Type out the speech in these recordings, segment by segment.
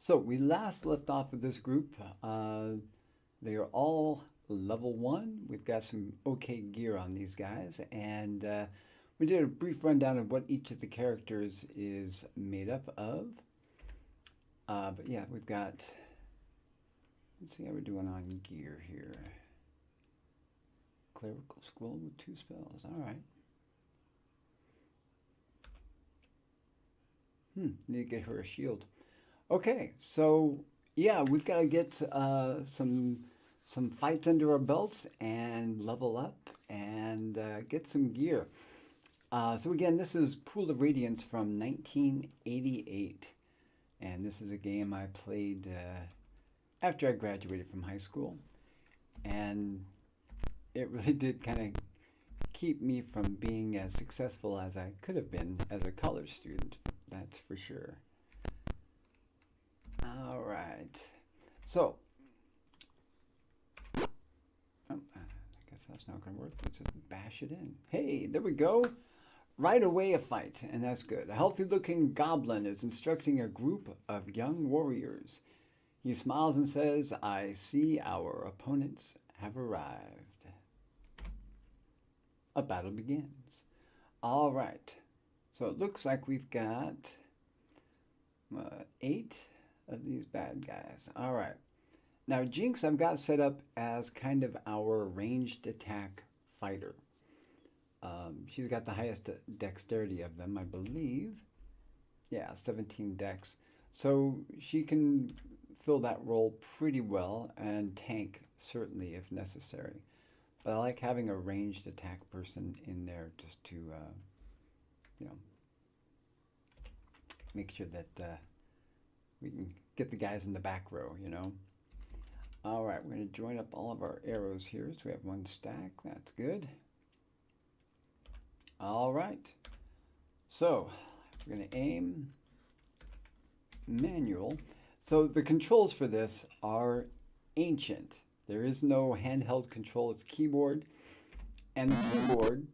So we last left off with this group. They are all level 1. We've got some okay gear on these guys, and we did a brief rundown of what each of the characters is made up of. But yeah, we've got, let's see how we're doing on gear here. Clerical scroll with 2 spells. All right. Need to get her a shield. Okay, so yeah, we've got to get some fights under our belts and level up and get some gear. So again, this is Pool of Radiance from 1988, and this is a game I played after I graduated from high school, and it really did kind of keep me from being as successful as I could have been as a college student. That's for sure. All right. So, oh, I guess that's not going to work. Let's just bash it in. Hey, there we go. Right away a fight, and that's good. A healthy-looking goblin is instructing a group of young warriors. He smiles and says, "I see our opponents have arrived." A battle begins. All right. So it looks like we've got 8 of these bad guys. All right. Now, Jinx I've got set up as kind of our ranged attack fighter. She's got the highest dexterity of them, I believe. Yeah, 17 dex. So she can fill that role pretty well and tank, certainly, if necessary. But I like having a ranged attack person in there just to, you know, make sure that we can get the guys in the back row, you know. All right, we're going to join up all of our arrows here. So we have 1 stack. That's good. All right. So we're going to aim manual. So the controls for this are ancient. There is no handheld control. It's keyboard. And the keyboard,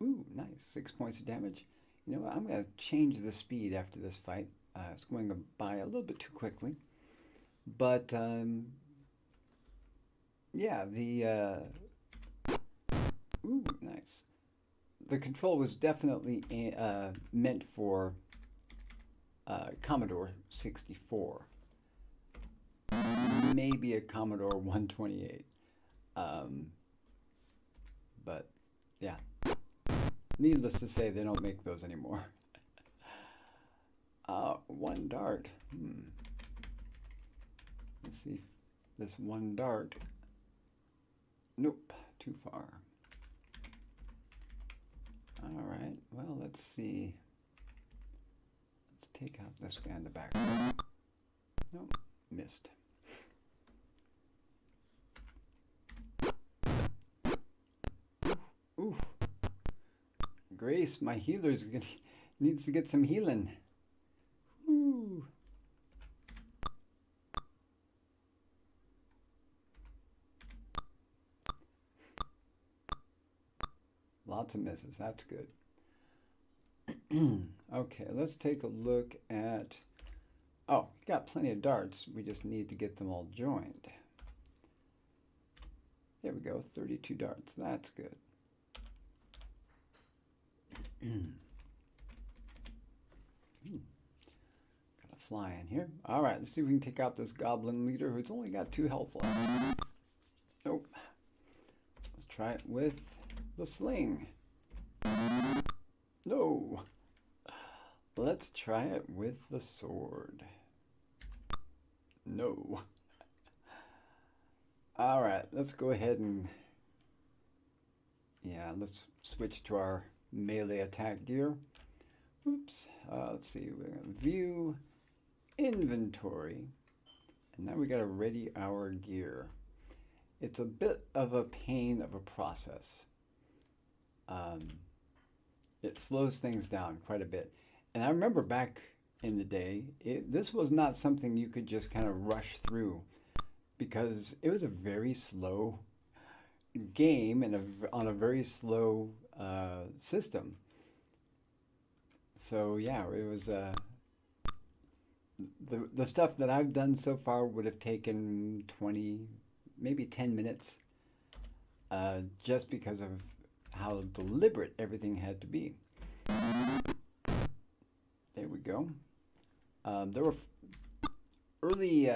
ooh, nice, 6 points of damage. You know what? I'm going to change the speed after this fight. It's going by a little bit too quickly. But, yeah, ooh, nice. The control was definitely meant for Commodore 64. Maybe a Commodore 128. But, yeah. Needless to say, they don't make those anymore. 1 dart. Let's see if this 1 dart. Nope, too far. All right, well, let's see. Let's take out this guy in the back. Nope, missed. Oof. Grace, my healer's needs to get some healing. Woo. Lots of misses. That's good. Okay, let's take a look at... Oh, got plenty of darts. We just need to get them all joined. There we go, 32 darts. That's good. Got a fly in here. All right, let's see if we can take out this goblin leader who's only got 2 health left. Nope. Let's try it with the sling. No. Let's try it with the sword. No. All right, let's go ahead and, yeah, let's switch to our melee attack gear. Oops. Let's see. We're going to view inventory. And now we got to ready our gear. It's a bit of a pain of a process. It slows things down quite a bit. And I remember back in the day, this was not something you could just kind of rush through because it was a very slow game and on a very slow system. So yeah, it was the stuff that I've done so far would have taken 20, maybe 10 minutes, just because of how deliberate everything had to be. There we go. There were early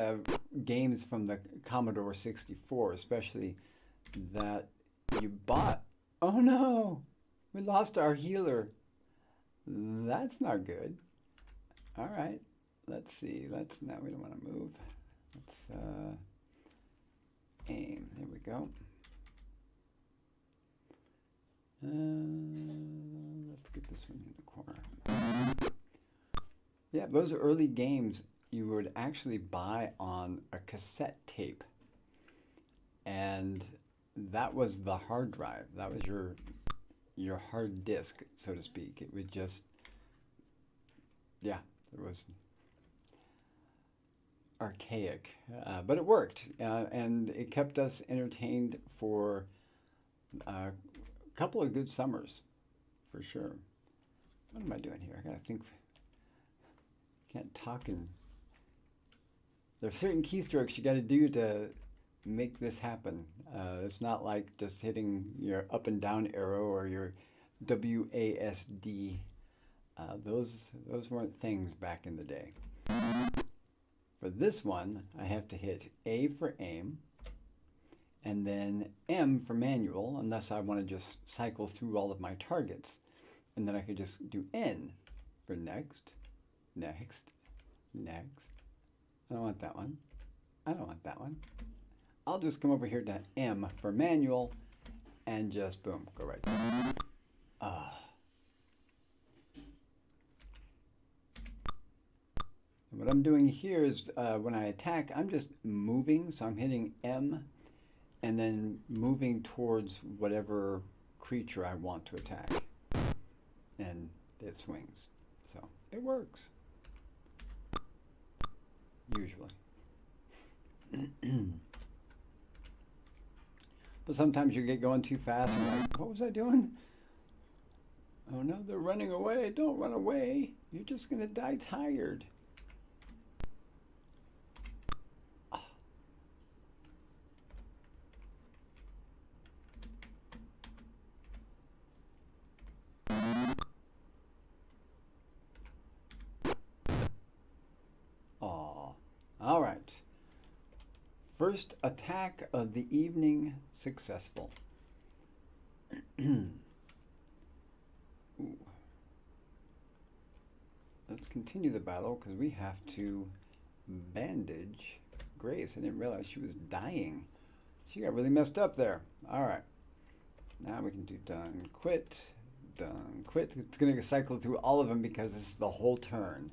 games from the Commodore 64, especially, that you bought. Oh no, we lost our healer. That's not good. All right, let's see. Let's now we don't want to move. Let's aim. There we go. Let's get this one in the corner. Yeah, those early games you would actually buy on a cassette tape, and that was the hard drive. That was your hard disk, so to speak. It would just, yeah, it was archaic, but it worked, and it kept us entertained for a couple of good summers, for sure. What am I doing here? I gotta think. Can't talk, and there are certain keystrokes you got to do to make this happen. It's not like just hitting your up and down arrow or your WASD. Those weren't things back in the day. For this one, I have to hit A for aim, and then M for manual, unless I want to just cycle through all of my targets. And then I could just do N for next, next, next. I don't want that one. I don't want that one. I'll just come over here to M for manual and just boom, go right there. And what I'm doing here is when I attack, I'm just moving. So I'm hitting M and then moving towards whatever creature I want to attack. And it swings. So it works. Usually. But sometimes you get going too fast and you're like, what was I doing? Oh no, they're running away. Don't run away. You're just going to die tired. All right. First attack of the evening successful. Ooh. Let's continue the battle because we have to bandage Grace. I didn't realize she was dying. She got really messed up there. All right. Now we can do done, quit, done, quit. It's going to cycle through all of them because this is the whole turn.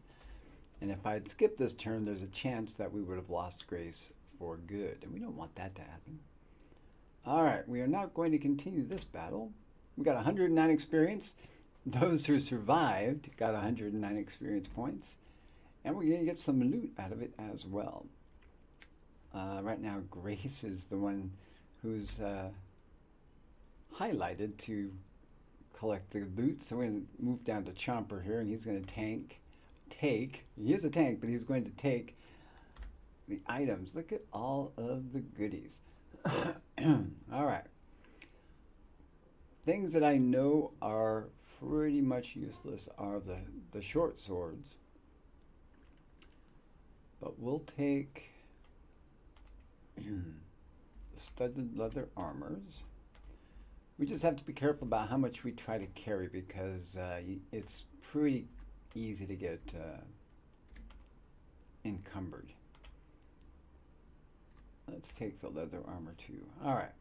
And if I had skipped this turn, there's a chance that we would have lost Grace for good. And we don't want that to happen. All right, we are not going to continue this battle. We got 109 experience. Those who survived got 109 experience points. And we're going to get some loot out of it as well. Right now, Grace is the one who's highlighted to collect the loot. So we're going to move down to Chomper here, and he's going to take, he is a tank, but he's going to take the items. Look at all of the goodies. All right. Things that I know are pretty much useless are the short swords. But we'll take the studded leather armors. We just have to be careful about how much we try to carry because it's pretty easy to get encumbered. Let's take the leather armor too. All right.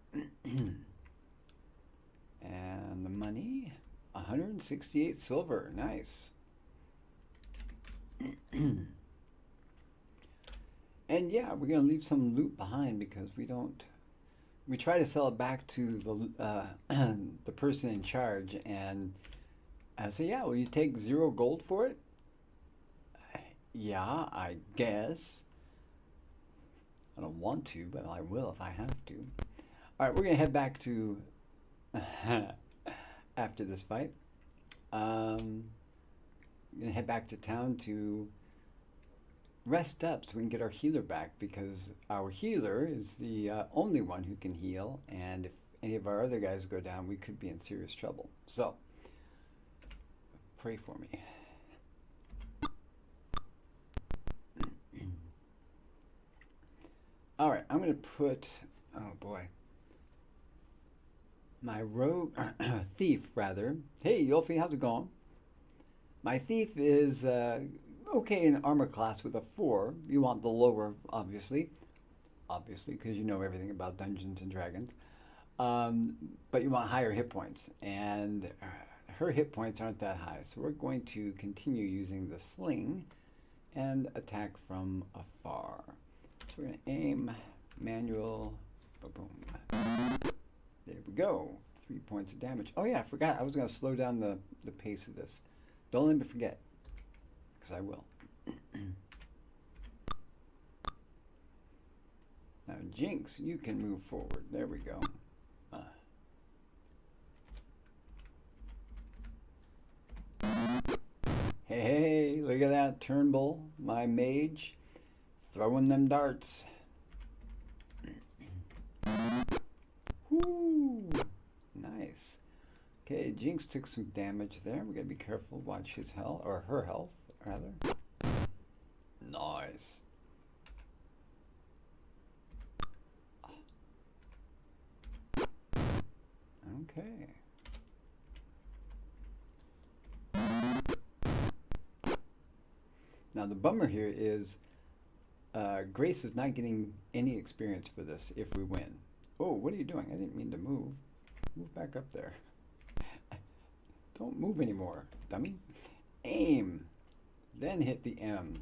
And the money, 168 silver. Nice. And yeah, we're going to leave some loot behind because we try to sell it back to the person in charge, and I say, yeah, will you take 0 gold for it? Yeah, I guess. I don't want to, but I will if I have to. All right, we're going to head back to, after this fight, I'm going to head back to town to rest up so we can get our healer back because our healer is the only one who can heal, and if any of our other guys go down, we could be in serious trouble. So, pray for me. All right, I'm going to put, oh boy, my rogue, thief rather. Hey, Yolfi, how's it going? My thief is okay in armor class with a 4. You want the lower, obviously, because you know everything about Dungeons and Dragons. But you want higher hit points, and her hit points aren't that high. So we're going to continue using the sling and attack from afar. So we're going to aim, manual, boom. There we go. 3 points of damage. Oh yeah, I forgot. I was going to slow down the pace of this. Don't let me forget, because I will. Now, Jinx, you can move forward. There we go. Hey, look at that, Turnbull, my mage, throwing them darts. Whoo, nice. Okay, Jinx took some damage there. We gotta be careful. Watch his health, or her health, rather. Nice. Okay. Now the bummer here is Grace is not getting any experience for this if we win. Oh, what are you doing? I didn't mean to move. Move back up there. Don't move anymore, dummy. Aim. Then hit the M.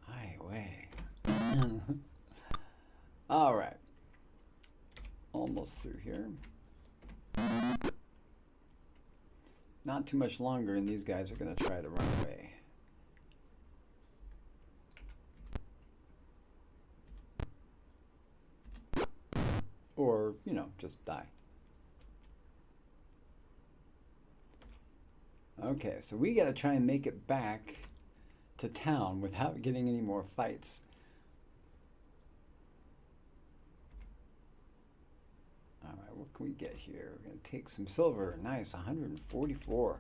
Aye, way. All right. Almost through here. Not too much longer, and these guys are going to try to run away. Or, you know, just die. Okay, so we got to try and make it back to town without getting any more fights. All right, what can we get here? We're going to take some silver. Nice, 144.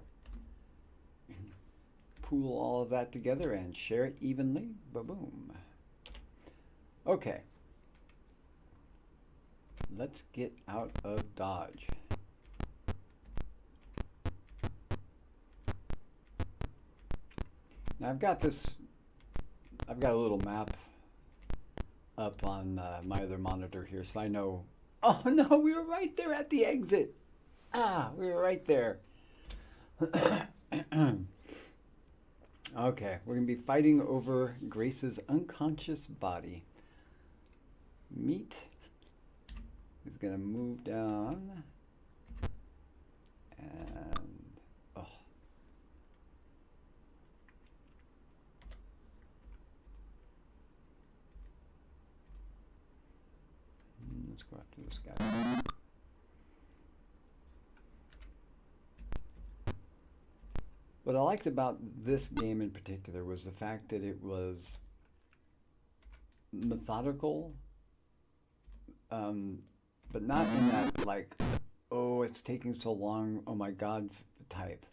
Pool all of that together and share it evenly. Ba-boom. Okay. Let's get out of Dodge. Now I've got a little map up on my other monitor here, so I know. Oh no, we were right there at the exit. Ah, we were right there. Okay, we're gonna be fighting over Grace's unconscious body. Meat is gonna move down, and oh. Let's go after this guy. What I liked about this game in particular was the fact that it was methodical, but not in that like, oh, it's taking so long, oh my God type.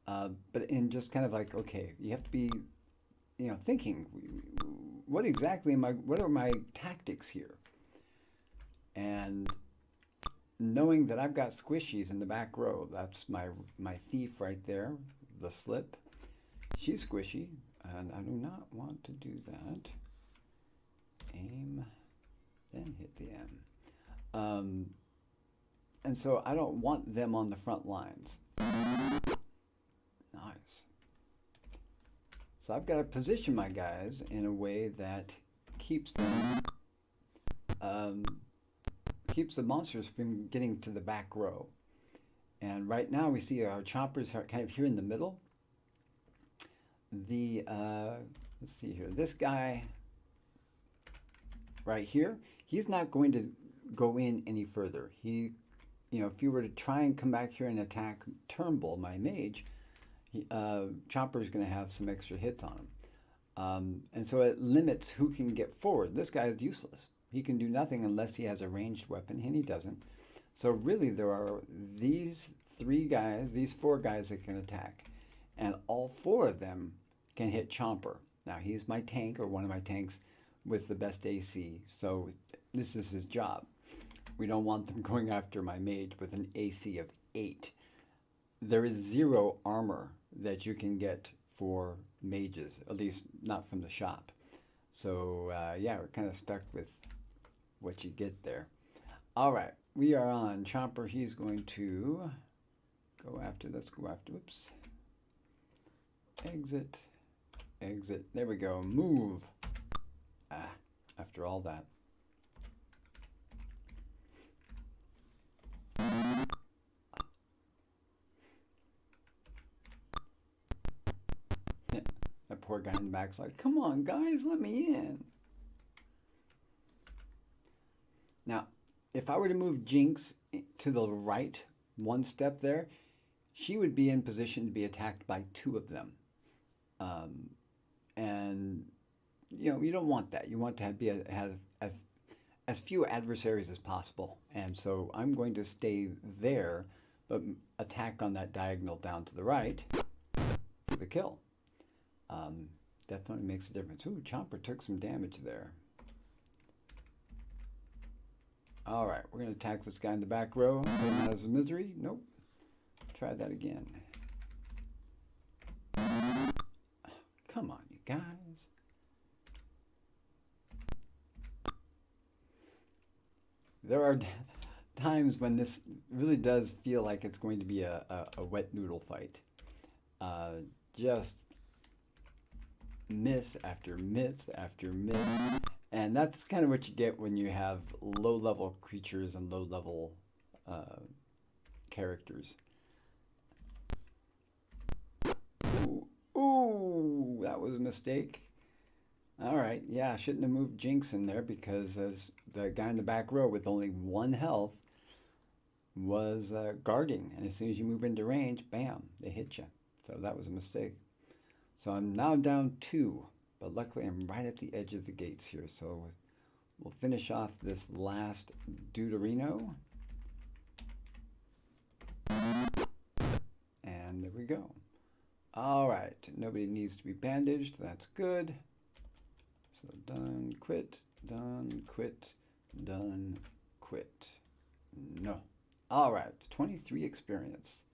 But in just kind of like, okay, you have to be, you know, thinking, what exactly what are my tactics here? And knowing that I've got squishies in the back row, that's my thief right there, the slip. She's squishy, and I do not want to do that. Aim, then hit the M. And so I don't want them on the front lines. Nice. So I've got to position my guys in a way that keeps them, keeps the monsters from getting to the back row. And right now we see our choppers are kind of here in the middle. The, let's see here, this guy right here, he's not going to go in any further. He, you know, if you were to try and come back here and attack Turnbull, my mage, Chopper's going to have some extra hits on him. And so it limits who can get forward. This guy is useless. He can do nothing unless he has a ranged weapon, and he doesn't. So really, there are these these four guys that can attack, and all four of them can hit Chomper. Now he's my tank, or one of my tanks, with the best AC. So this is his job. We don't want them going after my mage with an AC of 8. There is 0 armor that you can get for mages, at least not from the shop. So yeah, we're kind of stuck with what you get there. All right, we are on Chomper. He's going to go after, let's go after, whoops. Exit, exit, there we go, move. Ah, after all that. Yeah, that poor guy in the back's like, come on guys, let me in. Now, if I were to move Jinx to the right one step there, she would be in position to be attacked by 2 of them. And, you know, you don't want that. You want to have as few adversaries as possible. And so I'm going to stay there, but attack on that diagonal down to the right for the kill. Definitely makes a difference. Ooh, Chomper took some damage there. All right, we're going to attack this guy in the back row. Put him out of his misery. Nope. Try that again. Come on, you guys. There are times when this really does feel like it's going to be a wet noodle fight. Just miss after miss after miss. And that's kind of what you get when you have low-level creatures and low-level characters. Ooh, that was a mistake. All right, yeah, I shouldn't have moved Jinx in there because as the guy in the back row with only 1 health was guarding. And as soon as you move into range, bam, they hit you. So that was a mistake. So I'm now down 2. But luckily, I'm right at the edge of the gates here, so we'll finish off this last Deuterino. And there we go. All right, nobody needs to be bandaged. That's good. So done, quit, done, quit, done, quit. No. All right, 23 experience.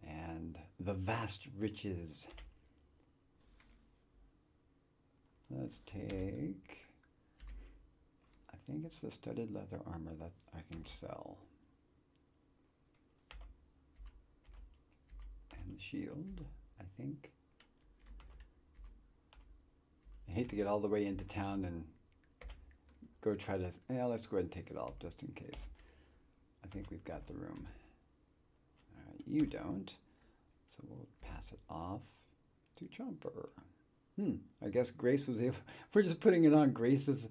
And the vast riches. Let's take, I think it's the studded leather armor that I can sell. And the shield, I think. I hate to get all the way into town and go try to, yeah, let's go ahead and take it all just in case. I think we've got the room. You don't, so we'll pass it off to Chomper. I guess Grace was able, we're just putting it on Grace's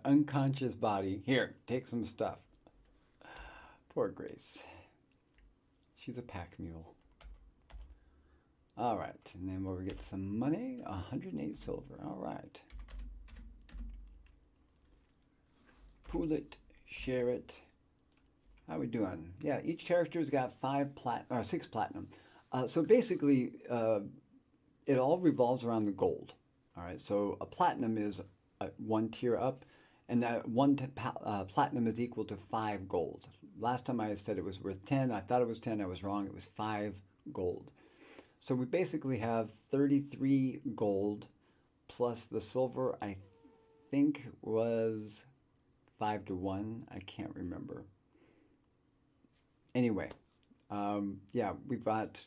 unconscious body. Here, take some stuff. Poor Grace. She's a pack mule. All right, and then we'll get some money, 108 silver, all right. Pool it, share it. How we doing? Yeah, each character's got 6 platinum. So basically, it all revolves around the gold. All right, so a platinum is 1 tier up, and that platinum is equal to 5 gold. Last time I said it was worth 10. I thought it was 10. I was wrong. It was 5 gold. So we basically have 33 gold plus the silver. I think was 5 to 1. I can't remember. Anyway, yeah, we've got,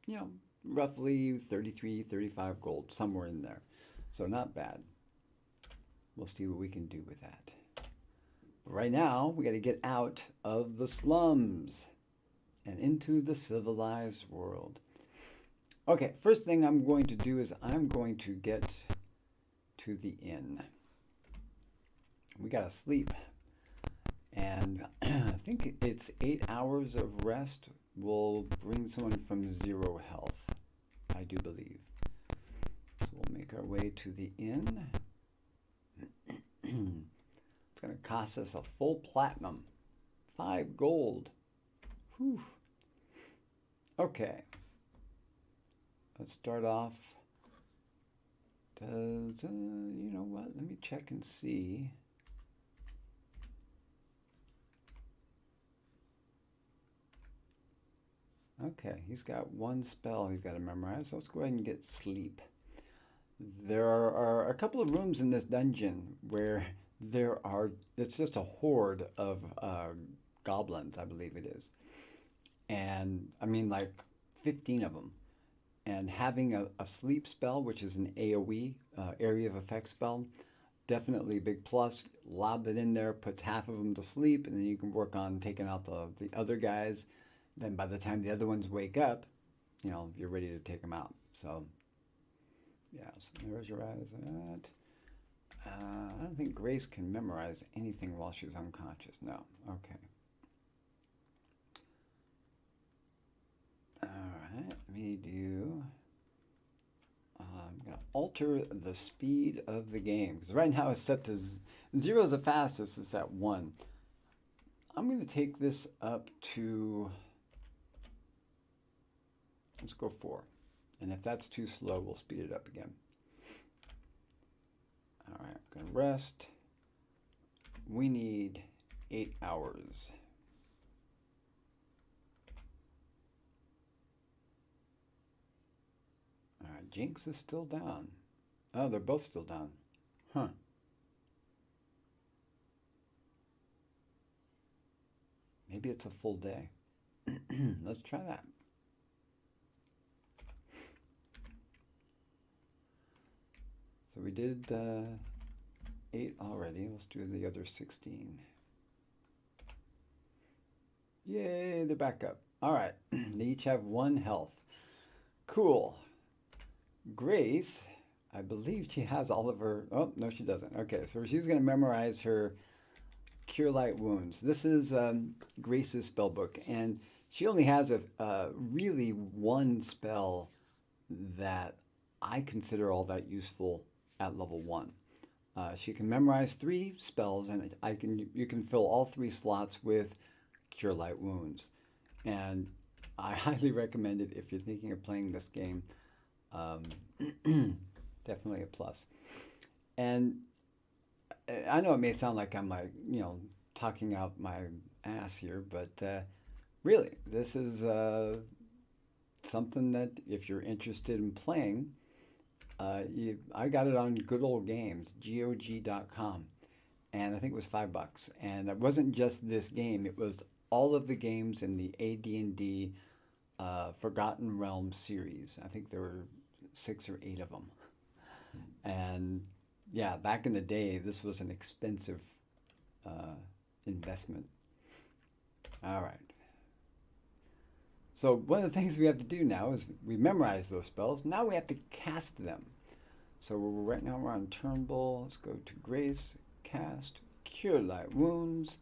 you know, roughly 33, 35 gold, somewhere in there. So not bad. We'll see what we can do with that. But right now, we got to get out of the slums and into the civilized world. Okay, first thing I'm going to do is I'm going to get to the inn. We got to sleep. And I think it's 8 hours of rest will bring someone from 0 health. I do believe. So we'll make our way to the inn. It's going to cost us a full platinum. 5 gold. Whew. Okay. Let's start off. Does, you know what? Let me check and see. Okay, he's got 1 spell he's got to memorize. So let's go ahead and get sleep. There are a couple of rooms in this dungeon where it's just a horde of goblins, I believe it is. And I mean, like 15 of them. And having a sleep spell, which is an AoE, area of effect spell, definitely a big plus. Lob that in there, puts half of them to sleep, and then you can work on taking out the other guys. Then by the time the other ones wake up, you know, you're ready to take them out. So, yeah, so there's your eyes at. I don't think Grace can memorize anything while she's unconscious. No. Okay. Alright, let me do. I'm going to alter the speed of the game. Because right now it's set to 0 is the fastest, it's at 1. I'm going to take this up to. Let's go 4. And if that's too slow, we'll speed it up again. All right, I'm going to rest. We need 8 hours. All right, Jinx is still down. Oh, they're both still down. Huh. Maybe it's a full day. Let's try that. So we did 8 already. Let's do the other 16. Yay, they're back up. All right, they each have 1 health. Cool. Grace, I believe she has all of her. Oh, no, she doesn't. Okay, so she's going to memorize her Cure Light Wounds. This is Grace's spell book, and she only has a really 1 spell that I consider all that useful at level 1. She can memorize 3 spells, and you can fill all 3 slots with Cure Light Wounds. And I highly recommend it if you're thinking of playing this game. Definitely a plus. And I know it may sound like I'm like, you know, talking out my ass here, but really, this is something that if you're interested in playing, I got it on Good Old Games, GOG.com, and I think it was $5. And it wasn't just this game; it was all of the games in the AD&D Forgotten Realms series. I think there were 6 or 8 of them. And yeah, back in the day, this was an expensive investment. All right. So one of the things we have to do now is we memorize those spells. Now we have to cast them. So right now we're on Turnbull. Let's go to Grace, cast, Cure Light Wounds,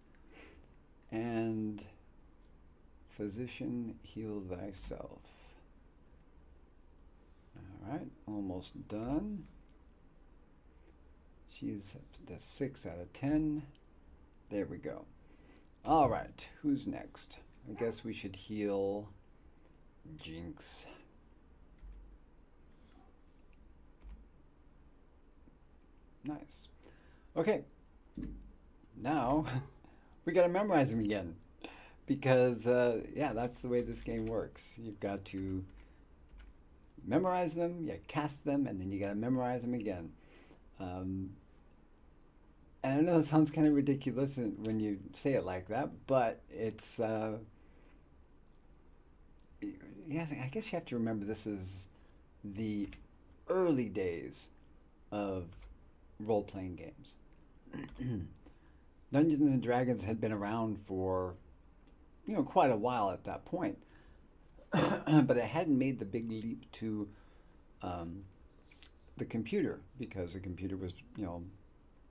and Physician, Heal Thyself. All right, almost done. She's the 6 out of 10. There we go. All right, who's next? I guess we should heal Jinx. Nice. Okay, now we got to memorize them again because, yeah, that's the way this game works. You've got to memorize them, you cast them, and then you got to memorize them again. And I know it sounds kind of ridiculous when you say it like that, but it's, yeah, I guess you have to remember this is the early days of role-playing games. Dungeons and Dragons had been around for, you know, quite a while at that point, but it hadn't made the big leap to the computer because the computer was, you know,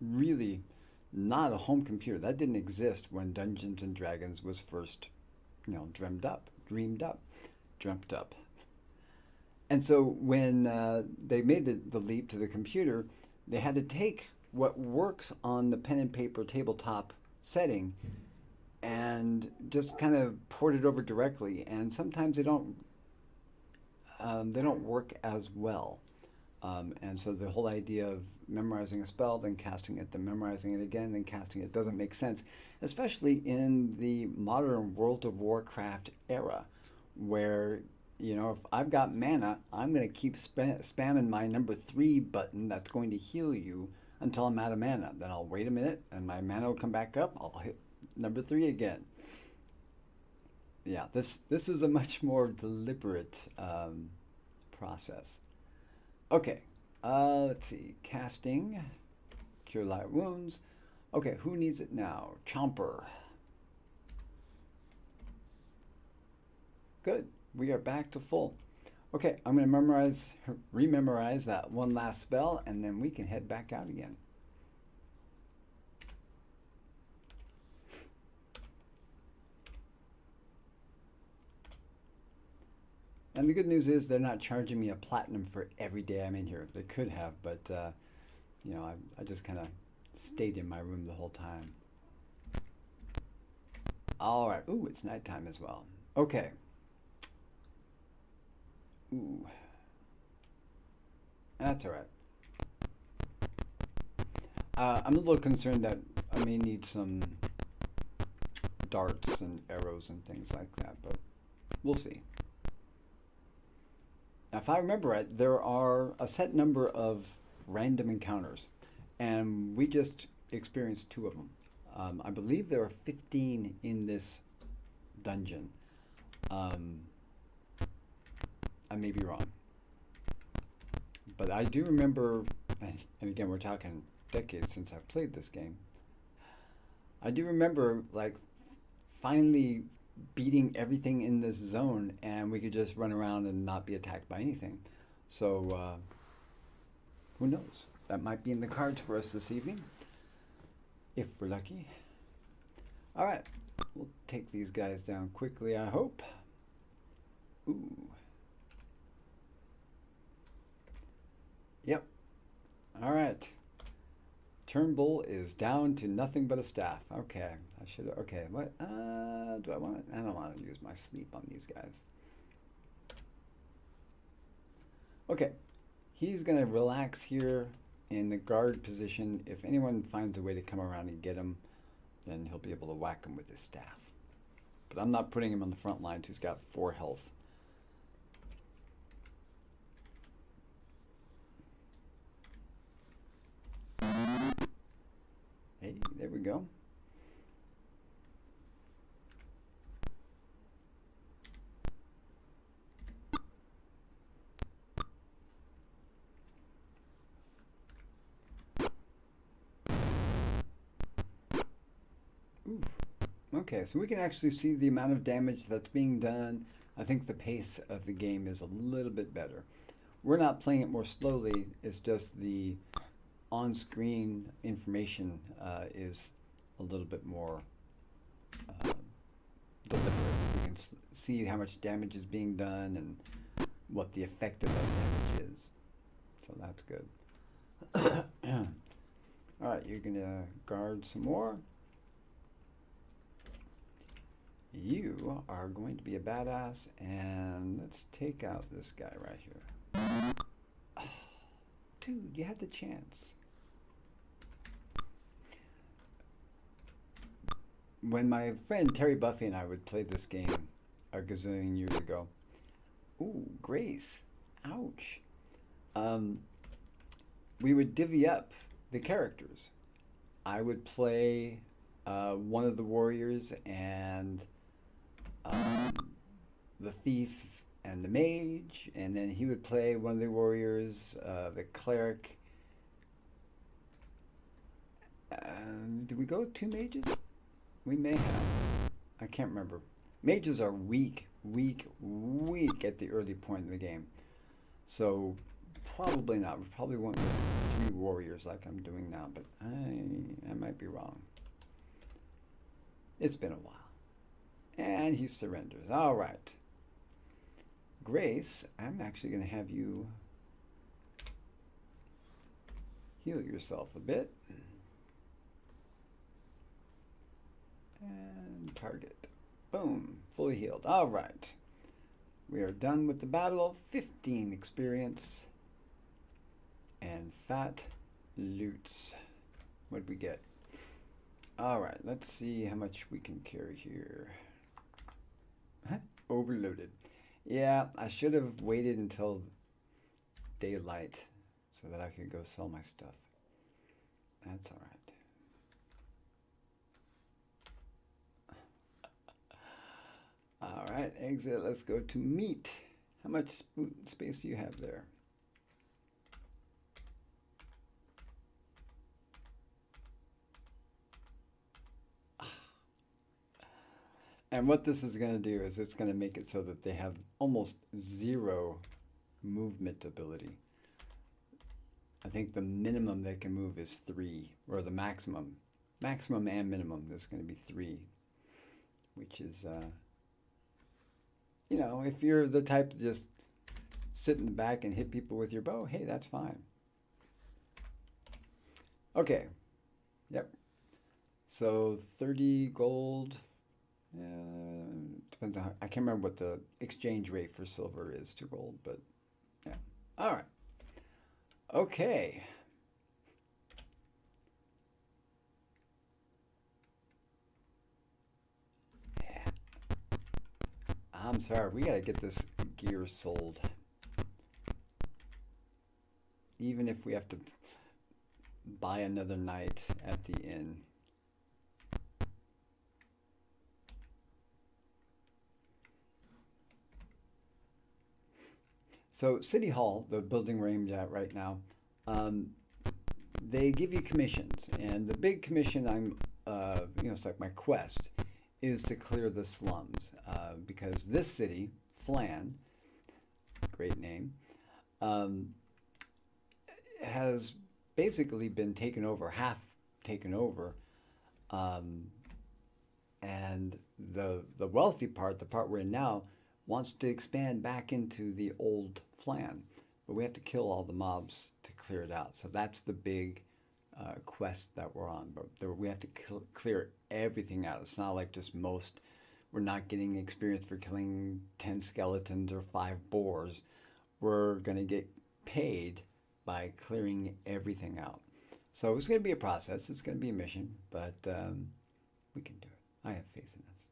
really not a home computer. That didn't exist when Dungeons and Dragons was first, you know, dreamt up. And so when they made the leap to the computer, they had to take what works on the pen and paper tabletop setting and just kind of port it over directly. And sometimes they don't work as well. And so the whole idea of memorizing a spell, then casting it, then memorizing it again, then casting it doesn't make sense, especially in the modern World of Warcraft era, where, you know, if I've got mana, I'm going to keep spamming my number 3 button that's going to heal you until I'm out of mana. Then I'll wait a minute and my mana will come back up. I'll hit number 3 again. Yeah, this is a much more deliberate process. Okay, let's see. Casting, cure light wounds. Okay, who needs it now? Chomper. Good. We are back to full. Okay, I'm going to rememorize that one last spell, and then we can head back out again. And the good news is they're not charging me a platinum for every day I'm in here. They could have, but you know, I just kind of stayed in my room the whole time. All right. Ooh, it's nighttime as well. Okay. Ooh. That's all right. I'm a little concerned that I may need some darts and arrows and things like that, but we'll see. Now, if I remember right, there are a set number of random encounters, and we just experienced 2 of them. I believe there are 15 in this dungeon. I may be wrong. But I do remember, and again, we're talking decades since I've played this game. I do remember, like, finally beating everything in this zone, and we could just run around and not be attacked by anything. So, who knows? That might be in the cards for us this evening, if we're lucky. All right, we'll take these guys down quickly, I hope. Ooh. Yep. All right. Turnbull is down to nothing but a staff. Okay, I should. Okay, what? Do I want to? I don't want to use my sleep on these guys. Okay, he's gonna relax here in the guard position. If anyone finds a way to come around and get him, then he'll be able to whack him with his staff. But I'm not putting him on the front lines. He's got 4 health. Hey, there we go. Oof. Okay, so we can actually see the amount of damage that's being done. I think the pace of the game is a little bit better. We're not playing it more slowly. It's just the on-screen information is a little bit more deliberate. We can see how much damage is being done and what the effect of that damage is. So that's good. All right, you're gonna guard some more. You are going to be a badass, and let's take out this guy right here. Oh, dude, you had the chance. When my friend Terry Buffy and I would play this game a gazillion years ago. Ooh, Grace. Ouch. We would divvy up the characters. I would play one of the warriors and the thief and the mage, and then he would play one of the warriors, the cleric. Did we go with 2 mages? We may have. I can't remember. Mages are weak at the early point in the game. So probably not. We probably went with 3 warriors like I'm doing now, but I might be wrong. It's been a while. And he surrenders. All right. Grace, I'm actually going to have you heal yourself a bit. And target. Boom. Fully healed. All right. We are done with the battle. 15 experience. And fat loots. What did we get? All right. Let's see how much we can carry here. Overloaded. Yeah, I should have waited until daylight so that I could go sell my stuff. That's all right. All right, exit. Let's go to meat. How much space do you have there? And what this is going to do is it's going to make it so that they have almost zero movement ability. I think the minimum they can move is 3, or the maximum. Maximum and minimum, there's going to be 3, which is, you know, if you're the type to just sit in the back and hit people with your bow, hey, that's fine. Okay. Yep. So 30 gold. Depends on I can't remember what the exchange rate for silver is to gold, but yeah. All right. Okay. Yeah. I'm sorry, we gotta get this gear sold. Even if we have to buy another night at the inn. So City Hall, the building we're aimed at right now, um, they give you commissions, and the big commission it's like my quest, is to clear the slums, because this city, Flan, great name, um, has basically been taken over, half taken over, um, and the wealthy part, the part we're in now, wants to expand back into the old Flan, but we have to kill all the mobs to clear it out. So that's the big quest that we're on. But we have to clear everything out. It's not like just most. We're not getting experience for killing 10 skeletons or 5 boars. We're going to get paid by clearing everything out. So it's going to be a process. It's going to be a mission, but we can do it. I have faith in us.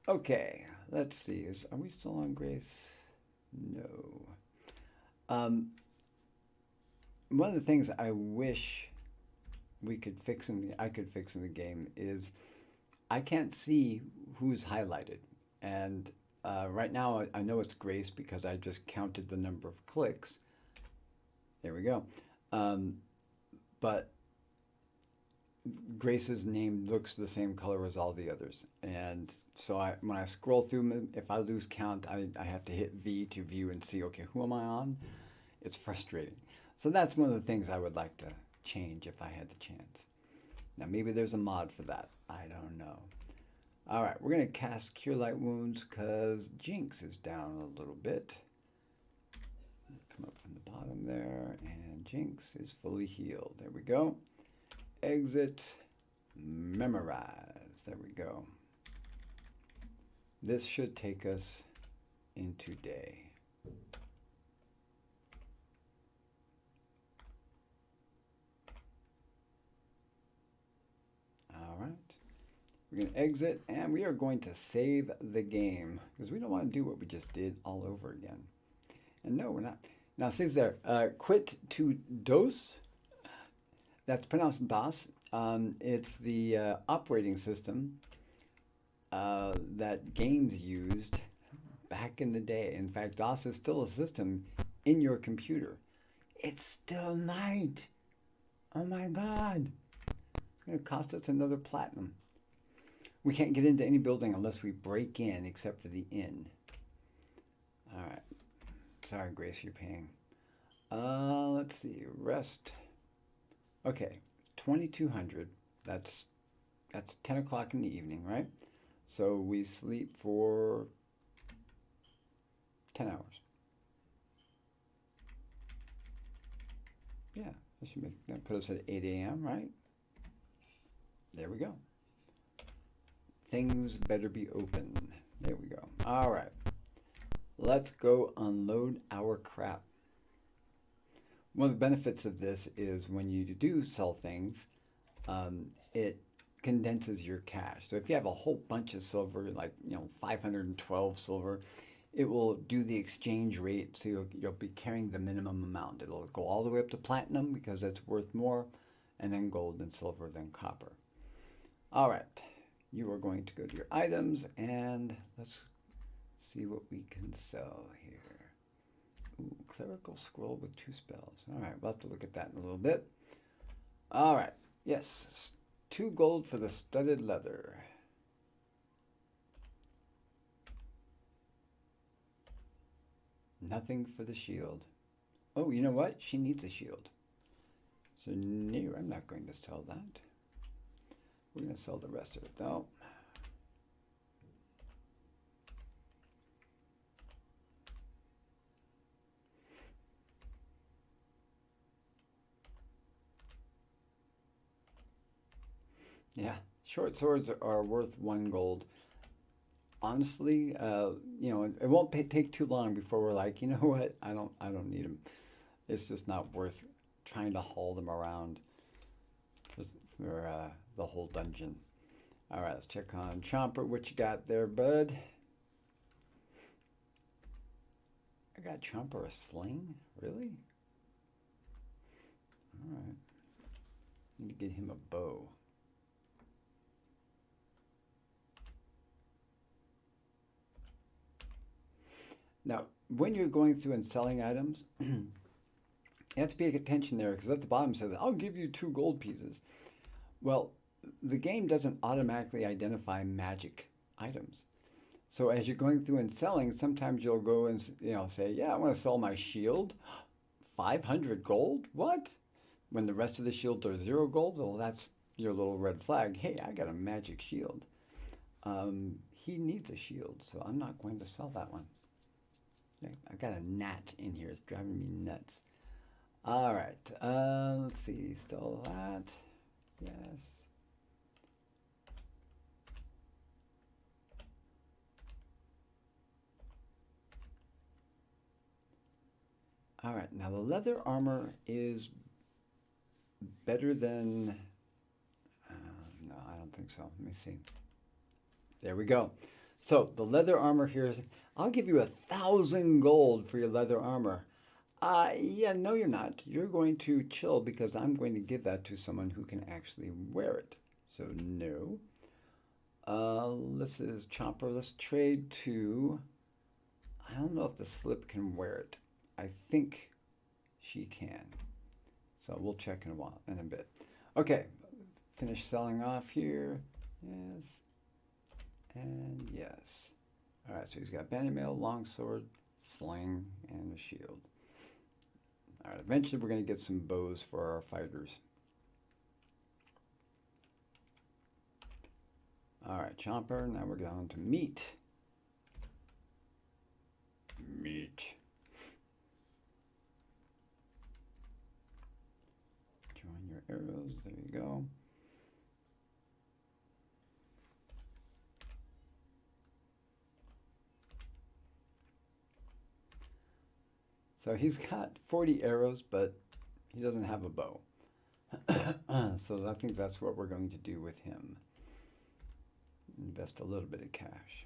Okay, let's see. Are we still on Grace? No. One of the things I wish I could fix in the game is I can't see who's highlighted, and right now I know it's Grace because I just counted the number of clicks. There we go. But Grace's name looks the same color as all the others, and so when I scroll through them, if I lose count, I have to hit V to view and see, okay, who am I on? It's frustrating. So that's one of the things I would like to change if I had the chance. Now maybe there's a mod for that. I don't know. All right, we're going to cast Cure Light Wounds because Jinx is down a little bit. Come up from the bottom there, and Jinx is fully healed. There we go. Exit, memorize. There we go. This should take us into day. All right. We're going to exit, and we are going to save the game because we don't want to do what we just did all over again. And no, we're not. Now, it says there, quit to DOS. That's pronounced DOS. It's the operating system that games used back in the day. In fact, DOS is still a system in your computer. It's still night. Oh my God. It's going to cost us another platinum. We can't get into any building unless we break in, except for the inn. All right. Sorry, Grace, you're paying. Let's see. Rest. Okay, 2200. That's 10 o'clock in the evening, right? So we sleep for 10 hours. Yeah, that should make that put us at 8 a.m., right? There we go. Things better be open. There we go. All right. Let's go unload our crap. One of the benefits of this is when you do sell things, it condenses your cash. So if you have a whole bunch of silver, like 512 silver, it will do the exchange rate, so you'll be carrying the minimum amount. It'll go all the way up to platinum because it's worth more, and then gold and silver, then copper. All right, you are going to go to your items, and let's see what we can sell here. Ooh, clerical scroll with 2 spells. All right, we'll have to look at that in a little bit. All right, yes, 2 gold for the studded leather. Nothing for the shield. Oh, you know what? She needs a shield. So no, I'm not going to sell that. We're going to sell the rest of it though. Yeah, short swords are worth 1 gold. Honestly, it won't take too long before we're like, you know what? I don't need them. It's just not worth trying to haul them around for the whole dungeon. All right, let's check on Chomper. What you got there, bud? I got Chomper a sling? Really? All right. Need to get him a bow. Now, when you're going through and selling items, you have to pay attention there because at the bottom it says, I'll give you 2 gold pieces. Well, the game doesn't automatically identify magic items. So as you're going through and selling, sometimes you'll go and say, yeah, I want to sell my shield. 500 gold? What? When the rest of the shields are 0 gold, well, that's your little red flag. Hey, I got a magic shield. He needs a shield, so I'm not going to sell that one. I got a gnat in here. It's driving me nuts. All right. Let's see. Still that. Yes. All right. Now the leather armor is better than... no, I don't think so. Let me see. There we go. So the leather armor here is... I'll give you 1,000 gold for your leather armor. Yeah, no, you're not. You're going to chill because I'm going to give that to someone who can actually wear it. So no. This is Chomper. Let's trade to... I don't know if the slip can wear it. I think she can. So we'll check in a bit. Okay, finish selling off here. Yes. And yes. All right, so he's got bandit mail, longsword, sling, and a shield. All right, eventually we're going to get some bows for our fighters. All right, Chomper, now we're going to meat. Meat. Join your arrows, there you go. So he's got 40 arrows, but he doesn't have a bow. So I think that's what we're going to do with him. Invest a little bit of cash.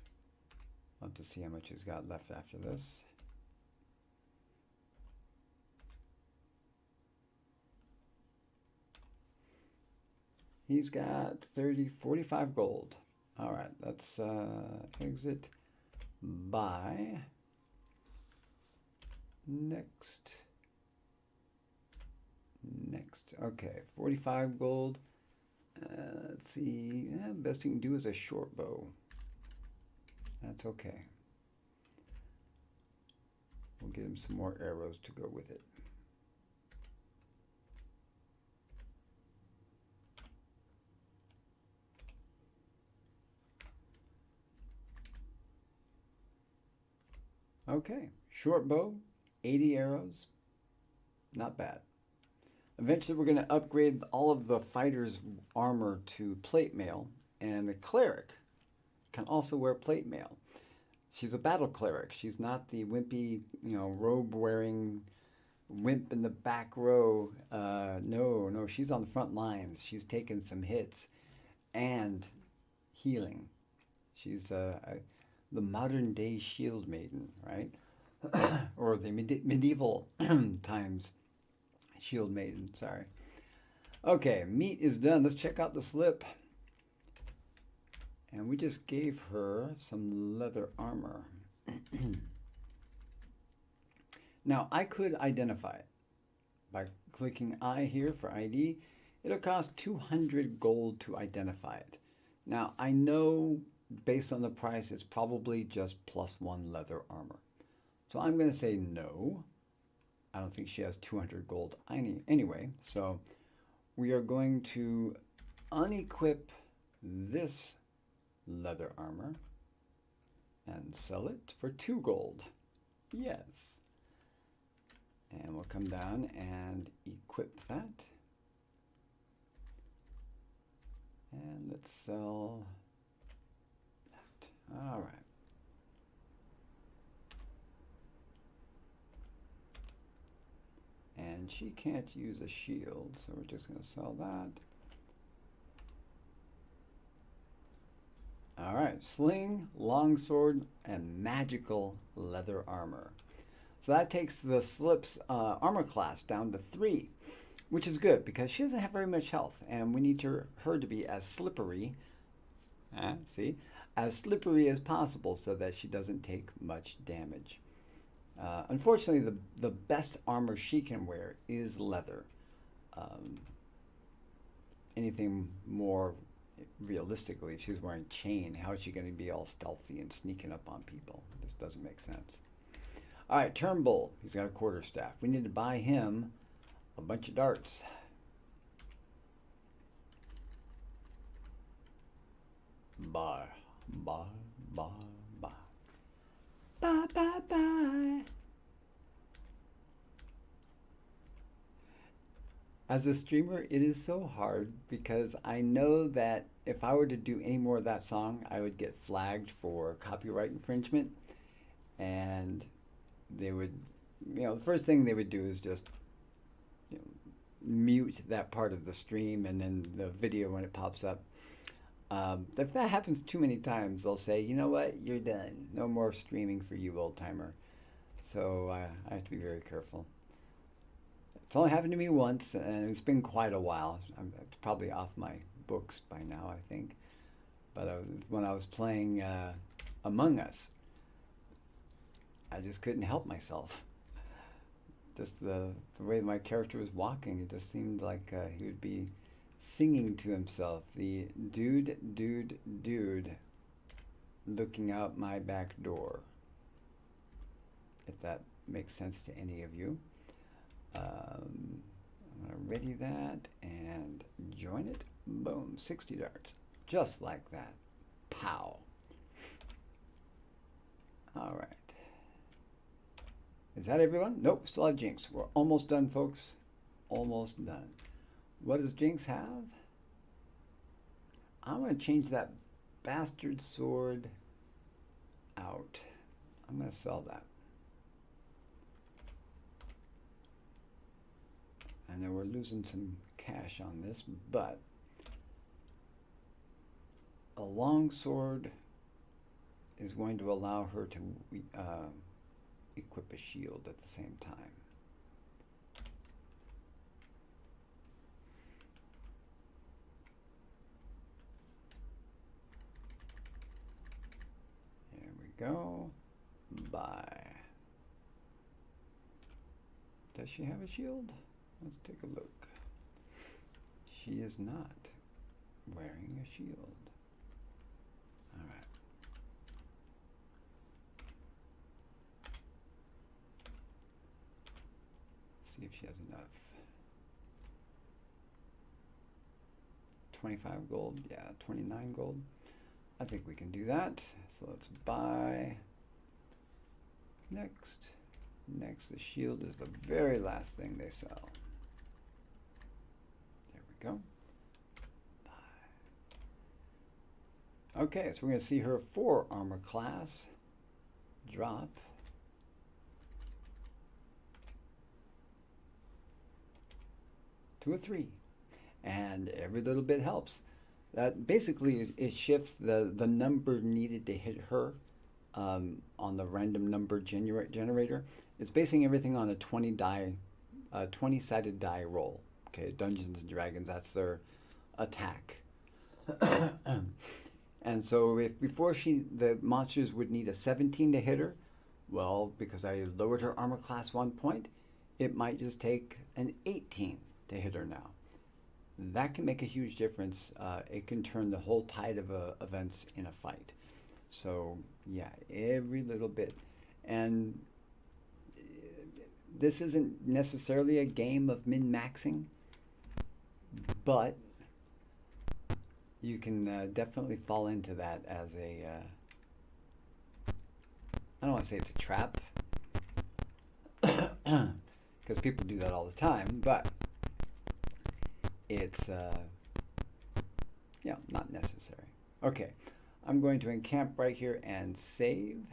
I'll have to see how much he's got left after this. He's got 45 gold. All right, let's exit, buy. Next. Okay, 45 gold. Let's see. Best you can do is a short bow. That's okay. We'll get him some more arrows to go with it. Okay, short bow, 80 arrows, not bad. Eventually, we're going to upgrade all of the fighter's armor to plate mail, and the cleric can also wear plate mail. She's a battle cleric. She's not the wimpy, robe wearing wimp in the back row. No, no, she's on the front lines. She's taken some hits and healing. She's the modern day shield maiden, right? Or the medieval times shield maiden, sorry. Okay, meat is done. Let's check out the slip. And we just gave her some leather armor. Now, I could identify it by clicking I here for ID. It'll cost 200 gold to identify it. Now, I know based on the price, it's probably just +1 leather armor. So I'm going to say no. I don't think she has 200 gold anyway. So we are going to unequip this leather armor and sell it for 2 gold. Yes. And we'll come down and equip that. And let's sell that. All right. And she can't use a shield, so we're just going to sell that. All right, sling, longsword, and magical leather armor. So that takes the slip's armor class down to 3, which is good because she doesn't have very much health, and we need her to be as slippery, as slippery as possible so that she doesn't take much damage. Unfortunately, the best armor she can wear is leather. Anything more realistically, if she's wearing chain, how is she going to be all stealthy and sneaking up on people? This doesn't make sense. All right, Turnbull. He's got a quarterstaff. We need to buy him a bunch of darts. Bye, bye, bye, bye. Bye, bye, bye. As a streamer, it is so hard because I know that if I were to do any more of that song, I would get flagged for copyright infringement. And they would, the first thing they would do is just mute that part of the stream, and then the video when it pops up. If that happens too many times, they'll say, you know what, you're done. No more streaming for you, old timer. So I have to be very careful. It's only happened to me once, and it's been quite a while. I'm probably off my books by now, I think. But when I was playing Among Us, I just couldn't help myself. Just the way my character was walking, it just seemed like he would be singing to himself. The dude, dude, dude, looking out my back door. If that makes sense to any of you. I'm going to ready that and join it. Boom, 60 darts. Just like that. Pow. All right. Is that everyone? Nope, still have Jinx. We're almost done, folks. Almost done. What does Jinx have? I'm going to change that bastard sword out. I'm going to sell that. I know we're losing some cash on this, but a longsword is going to allow her to equip a shield at the same time. There we go. Buy. Does she have a shield? Let's take a look. She is not wearing a shield. All right. See if she has enough. 25 gold. Yeah, 29 gold. I think we can do that. So let's buy. Next. Next, the shield is the very last thing they sell. There we go. Okay, so we're going to see her 4 armor class drop. To a 3. And every little bit helps. That basically it shifts the number needed to hit her on the random number generator. It's basing everything on a 20-sided die roll. Okay, Dungeons and Dragons, that's their attack. And so if before the monsters would need a 17 to hit her, well, because I lowered her armor class 1 point, it might just take an 18 to hit her now. That can make a huge difference. It can turn the whole tide of events in a fight. So yeah, every little bit. And this isn't necessarily a game of min-maxing, but you can definitely fall into that as a, I don't want to say it's a trap, because people do that all the time, but it's, yeah, not necessary. Okay, I'm going to encamp right here and save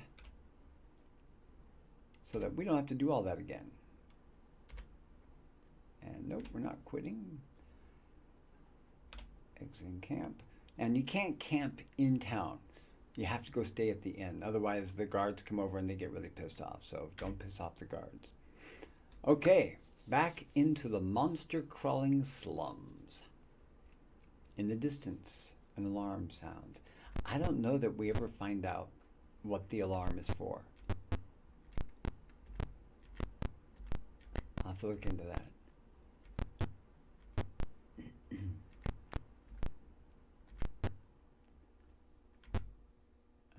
so that we don't have to do all that again. And nope, we're not quitting. Exit camp. And you can't camp in town. You have to go stay at the inn. Otherwise, the guards come over and they get really pissed off. So don't piss off the guards. Okay, back into the monster-crawling slums. In the distance, an alarm sounds. I don't know that we ever find out what the alarm is for. I'll have to look into that.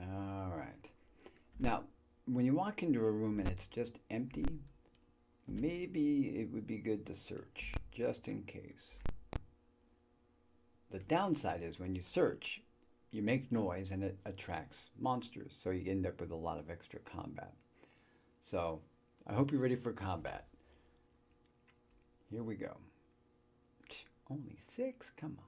All right. Now, when you walk into a room and it's just empty, maybe it would be good to search, just in case. The downside is when you search, you make noise and it attracts monsters, so you end up with a lot of extra combat. So, I hope you're ready for combat. Here we go. Only 6? Come on.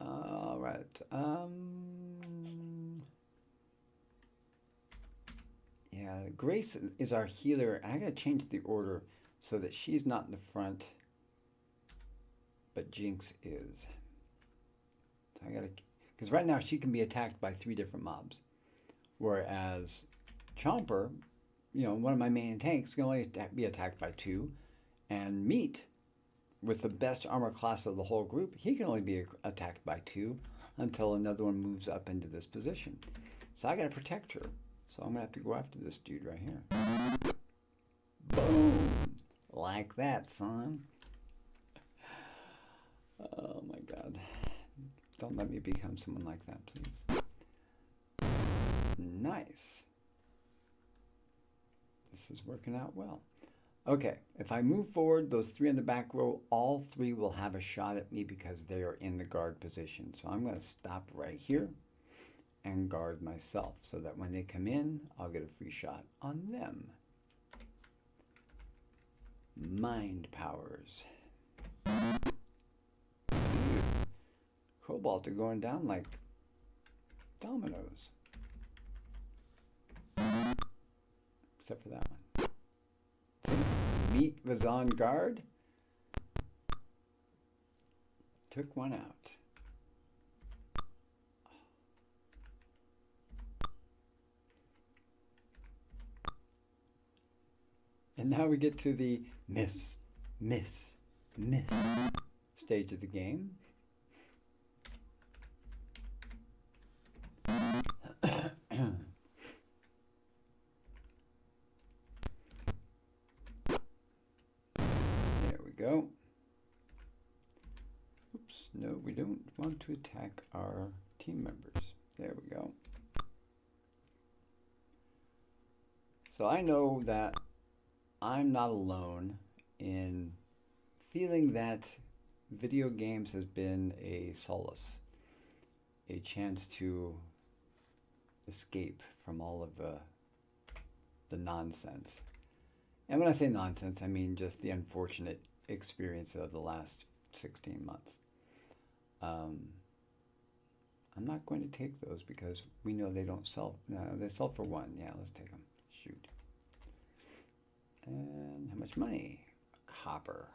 All right. Yeah, Grace is our healer. I gotta change the order so that she's not in the front, but Jinx is. So I gotta, because right now she can be attacked by 3 different mobs, whereas Chomper, you know, one of my main tanks, can only be attacked by 2, and Meat, with the best armor class of the whole group, he can only be attacked by 2 until another one moves up into this position. So I gotta protect her. So I'm gonna have to go after this dude right here. Boom! Like that, son. Oh my god. Don't let me become someone like that, please. Nice. This is working out well. Okay, if I move forward, those 3 in the back row, all 3 will have a shot at me because they are in the guard position. So I'm going to stop right here and guard myself so that when they come in, I'll get a free shot on them. Mind powers. Dude, Cobalt are going down like dominoes. Except for that one. Meat was on guard. Took one out. And now we get to the miss stage of the game. Go. Oops, no, we don't want to attack our team members. There we go. So I know that I'm not alone in feeling that video games has been a solace a chance to escape from all of the nonsense. And when I say nonsense, I mean just the unfortunate experience of the last 16 months. Um, I'm not going to take those because we know they don't sell. No, they sell for one. Yeah, let's take them. Shoot. And how much money? Copper.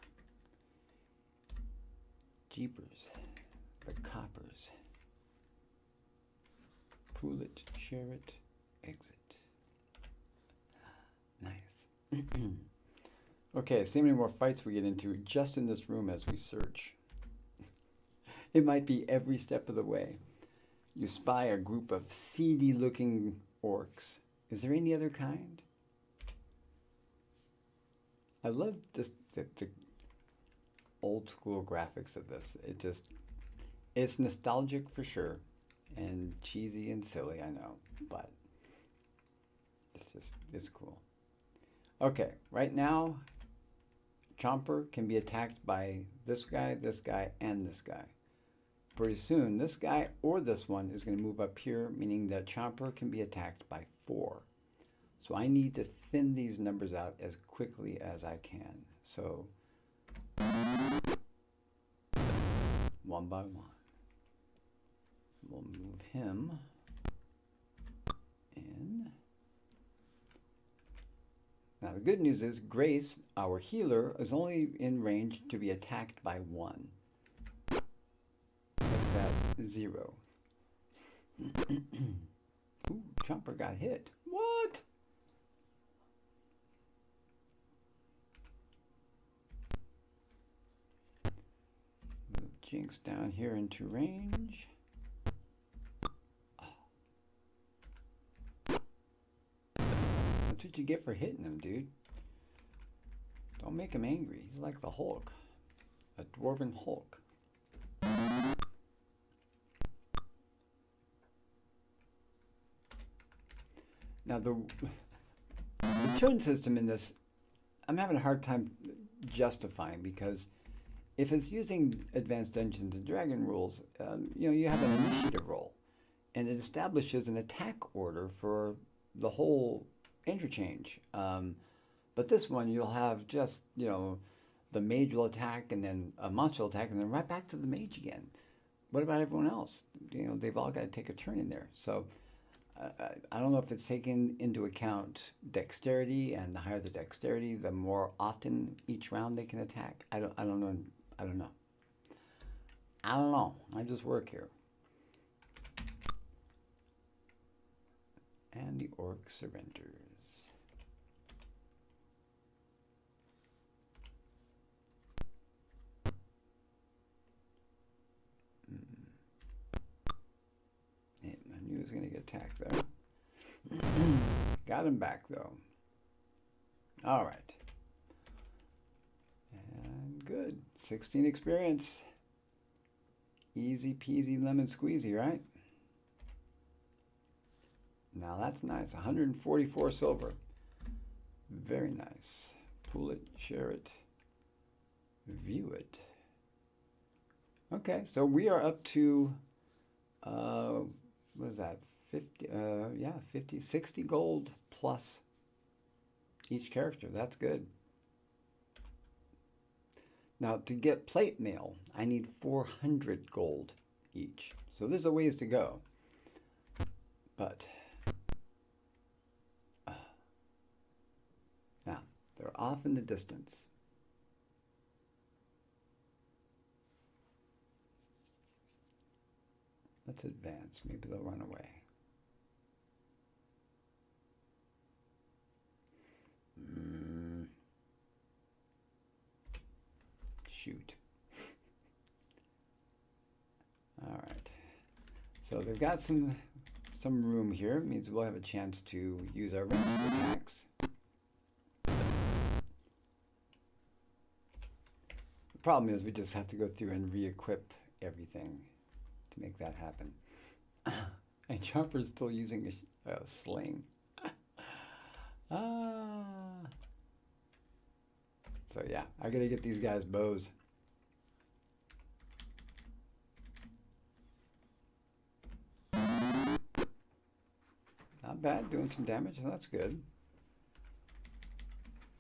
Jeepers. The coppers. Pool it, share it, exit. Nice. Okay, see how many more fights we get into just in this room as we search. It might be every step of the way. You spy a group of seedy-looking orcs. Is there any other kind? I love just the old school graphics of this. It's nostalgic for sure, and cheesy and silly, I know, but it's cool. Okay, right now, Chomper can be attacked by this guy, and this guy. Pretty soon, this guy or this one is going to move up here, meaning that Chomper can be attacked by 4. So I need to thin these numbers out as quickly as I can. So, one by one. We'll move him in. Now the good news is Grace, our healer, is only in range to be attacked by 1. Make that 0. Ooh, Chomper got hit. What? Move Jinx down here into range. That's what you get for hitting him, dude. Don't make him angry. He's like the Hulk. A dwarven Hulk. Now the turn system in this, I'm having a hard time justifying, because if it's using Advanced Dungeons and Dragon rules, you have an initiative roll, and it establishes an attack order for the whole interchange. But this one, you'll have just, the mage will attack, and then a monster will attack, and then right back to the mage again. What about everyone else? They've all got to take a turn in there. So I don't know if it's taken into account dexterity, and the higher the dexterity, the more often each round they can attack. I don't know. I don't know. I just work here. And the orc surrenders. Yeah, I knew he was going to get attacked there. Got him back, though. All right. And good. 16 experience. Easy peasy lemon squeezy, right? Now that's nice. 144 silver. Very nice. Pool it, share it, view it. Okay, so we are up to, what is that? 50, 60 gold plus each character. That's good. Now, to get plate mail, I need 400 gold each. So there's a ways to go. But now, they're off in the distance. Let's advance. Maybe they'll run away. Shoot. All right. So they've got some room here. It means we'll have a chance to use our ranged attacks. The problem is we just have to go through and re-equip everything to make that happen. And Chomper's still using a sling. So yeah, I gotta get these guys bows. bad, doing some damage. That's good.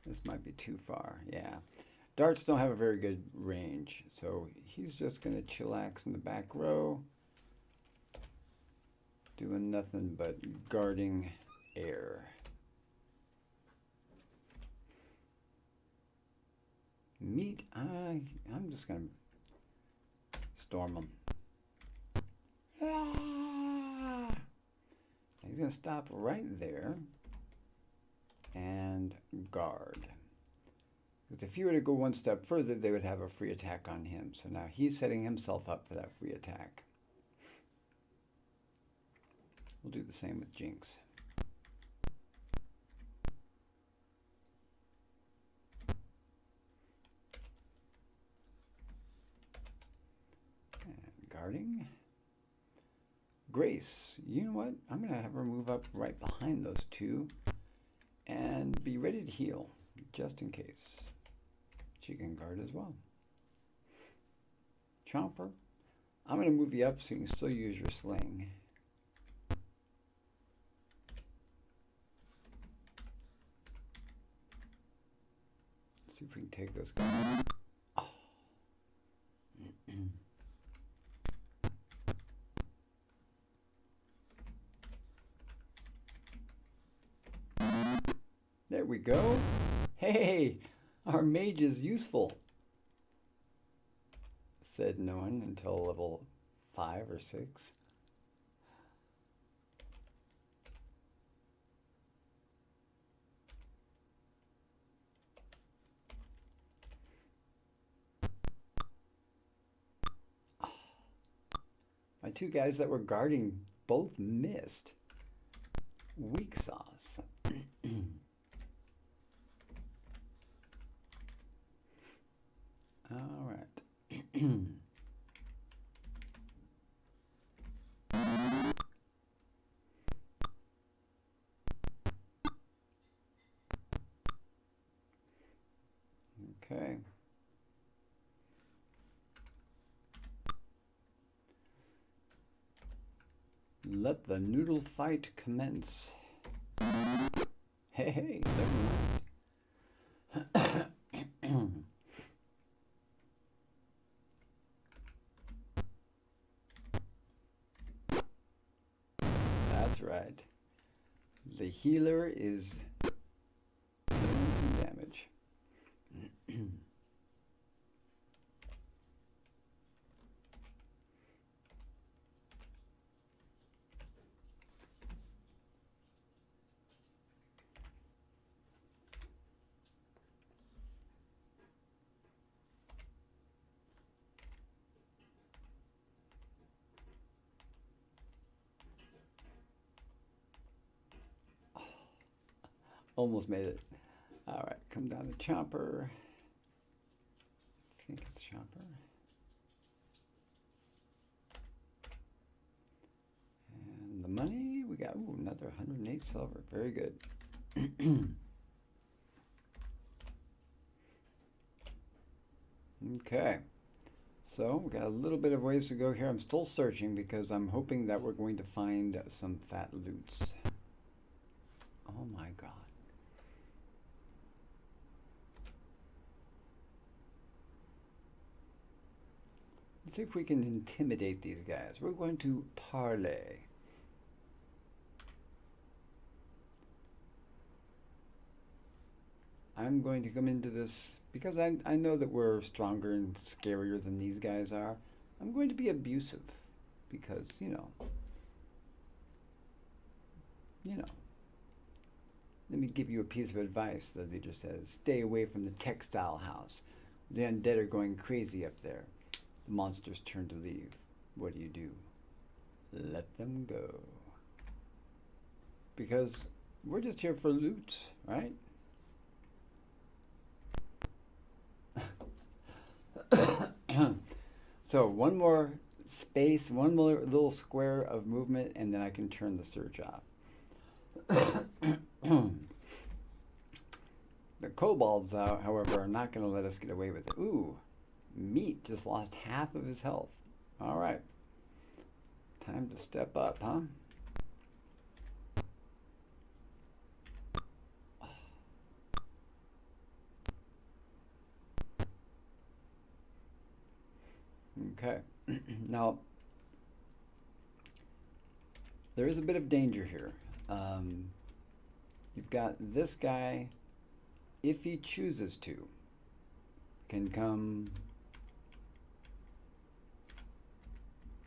This might be too far. Yeah. Darts don't have a very good range, so he's just going to chillax in the back row, doing nothing but guarding air. Meat, I'm just going to storm him. Ah! He's going to stop right there and guard. Because if he were to go one step further, they would have a free attack on him. So now he's setting himself up for that free attack. We'll do the same with Jinx. And guarding. Grace, you know what? I'm going to have her move up right behind those two and be ready to heal, just in case. She can guard as well. Chomper, I'm going to move you up so you can still use your sling. Let's see if we can take this guy. Oh. There we go. Hey, our mage is useful, said no one until level 5 or 6. Oh. My two guys that were guarding both missed. Weak sauce. All right. Okay. Let the noodle fight commence. Hey, never mind. That's right. The healer is doing some damage. Almost made it. All right, come down to Chomper. I think it's Chomper. And the money, we got another 108 silver. Very good. Okay, so we got a little bit of ways to go here. I'm still searching because I'm hoping that we're going to find some fat loots. Oh my god. Let's see if we can intimidate these guys. We're going to parlay. I'm going to come into this because I know that we're stronger and scarier than these guys are. I'm going to be abusive because, you know. Let me give you a piece of advice, the leader says. Stay away from the textile house. The undead are going crazy up there. The monsters turn to leave. What do? Let them go. Because we're just here for loot, right? So one more space, one more little square of movement, and then I can turn the surge off. The kobolds, however, are not going to let us get away with it. Ooh. Meat just lost half of his health. All right. Time to step up, huh? Okay. Now, there is a bit of danger here. Um, you've got this guy, if he chooses to, can come.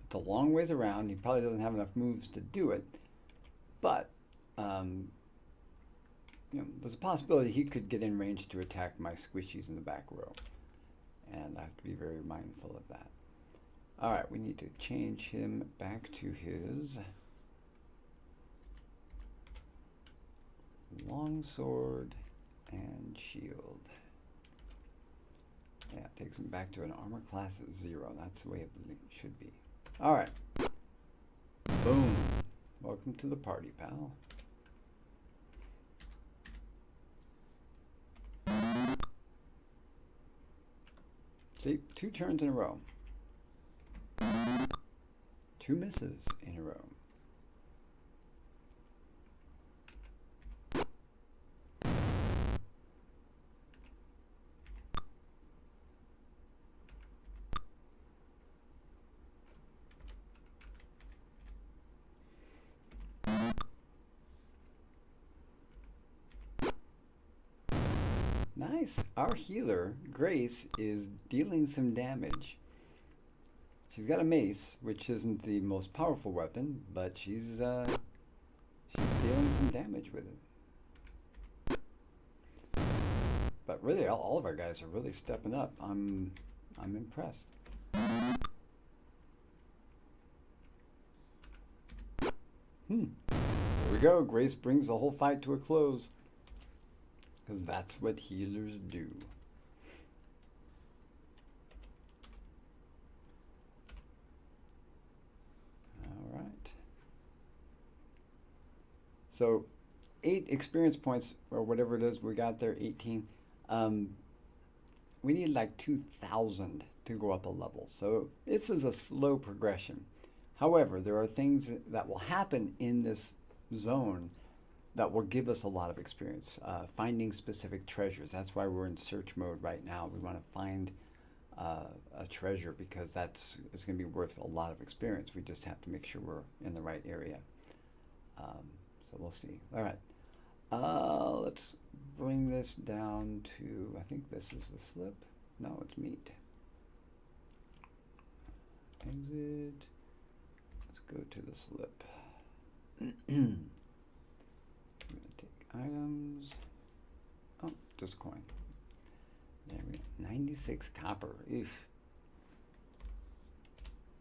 It's a long ways around. He probably doesn't have enough moves to do it, but um, there's a possibility he could get in range to attack my squishies in the back row, and I have to be very mindful of that. All right, we need to change him back to his longsword and shield. Yeah, it takes him back to an armor class of 0. That's the way it should be. All right. Boom. Welcome to the party, pal. See, 2 turns in a row. 2 misses in a row. Nice. Our healer, Grace, is dealing some damage. She's got a mace, which isn't the most powerful weapon, but she's dealing some damage with it. But really, all of our guys are really stepping up. I'm impressed. There we go. Grace brings the whole fight to a close. Because that's what healers do. All right. So 8 experience points, or whatever it is we got there, 18. We need like 2,000 to go up a level. So this is a slow progression. However, there are things that will happen in this zone that will give us a lot of experience. Finding specific treasures. That's why we're in search mode right now. We want to find a treasure because it's going to be worth a lot of experience. We just have to make sure we're in the right area. So we'll see. All right. Let's bring this down to, I think this is the slip. No, it's meat. Exit. Let's go to the slip. I'm going to take items. Oh, just coin. There we go. 96 copper. Eesh.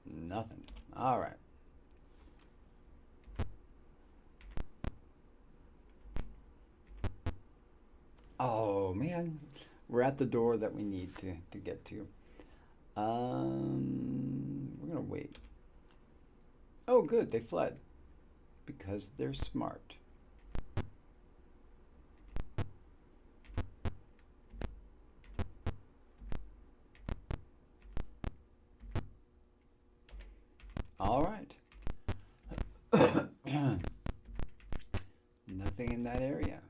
Nothing. All right. Oh, man. We're at the door that we need to get to. We're going to wait. Oh, good. They fled. Because they're smart. All right. Nothing in that area.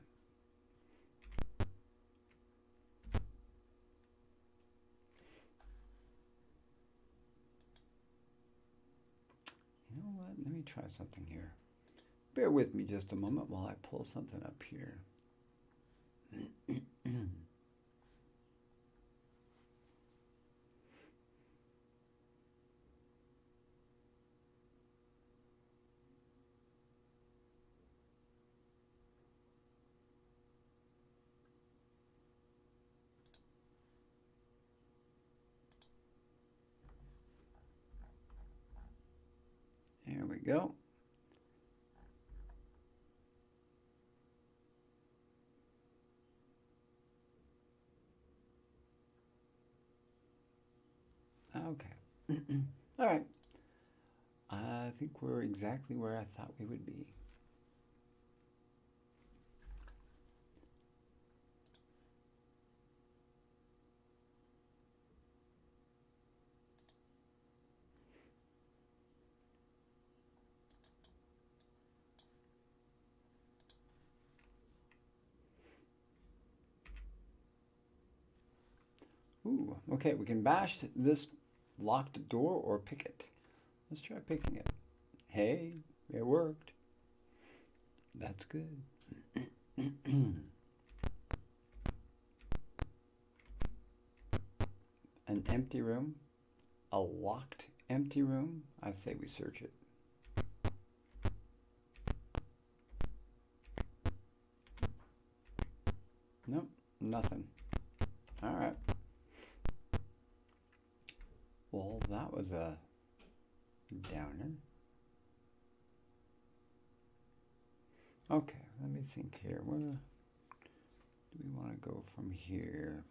You know what? Let me try something here. Bear with me just a moment while I pull something up here. There we go. Okay. All right. I think we're exactly where I thought we would be. Ooh, okay, we can bash this locked door or pick it? Let's try picking it. Hey, it worked. That's good. An empty room, a locked empty room. I say we search it. Nope, nothing. All right. Well, that was a downer. Okay, let me think here. Where do we want to go from here?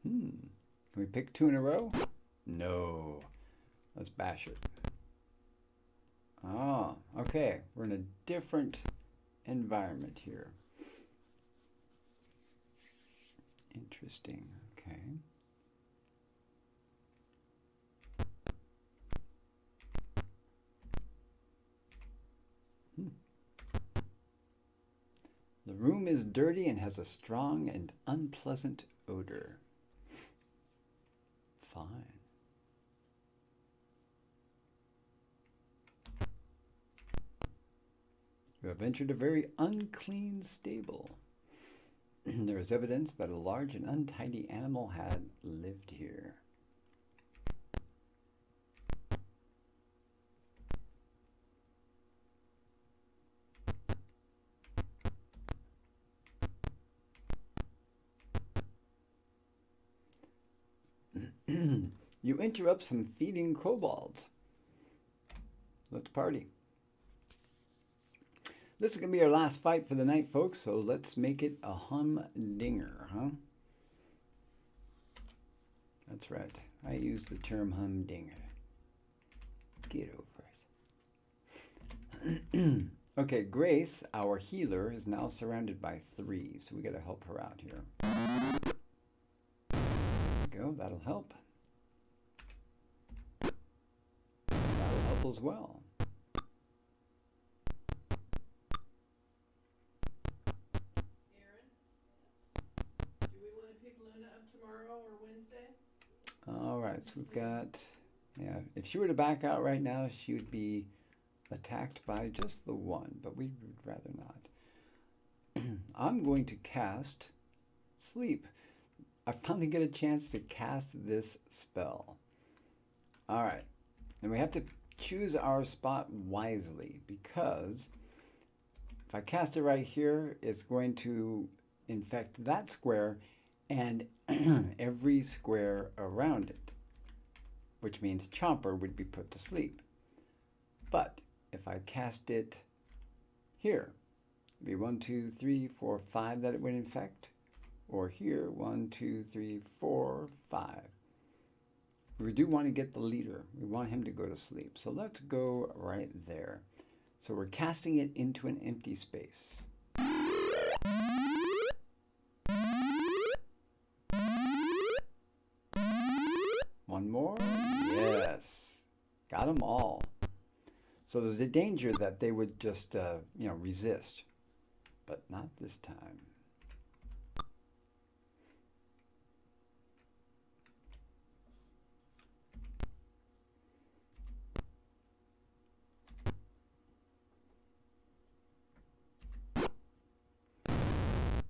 Can we pick 2 in a row? No. Let's bash it. Oh, okay. We're in a different environment here. Interesting. Okay. The room is dirty and has a strong and unpleasant odor. Fine. You have entered a very unclean stable. There is evidence that a large and untidy animal had lived here. You interrupt some feeding kobolds. Let's party. This is going to be our last fight for the night, folks, so let's make it a humdinger, huh? That's right. I use the term humdinger. Get over it. Okay, Grace, our healer, is now surrounded by 3, so we got to help her out here. There we go. That'll help. That'll help as well. All right, so we've got, yeah, if she were to back out right now, she would be attacked by just the 1, but we would rather not. I'm going to cast Sleep. I finally get a chance to cast this spell. All right, and we have to choose our spot wisely, because if I cast it right here, it's going to infect that square and every square around it, which means Chomper would be put to sleep. But if I cast it here, it'd be 1, 2, 3, 4, 5 that it would infect, or here 1, 2, 3, 4, 5. We do want to get the leader. We want him to go to sleep. So let's go right there. So we're casting it into an empty space. One more. Yes. Got them all. So there's a danger that they would just, resist. But not this time.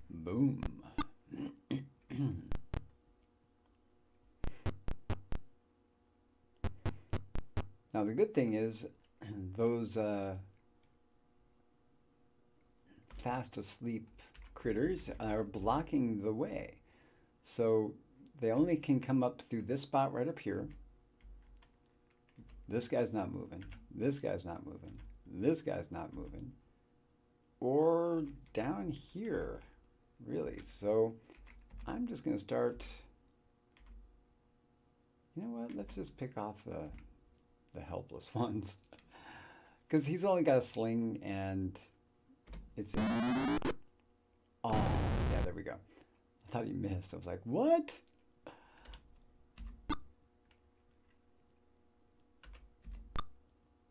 Boom. Now the good thing is those fast asleep critters are blocking the way. So they only can come up through this spot right up here. This guy's not moving. This guy's not moving. This guy's not moving. Or down here, really. So I'm just going to start, you know what, let's just pick off the helpless ones. Because he's only got a sling and it's just... Oh, yeah, there we go. I thought he missed. I was like, what?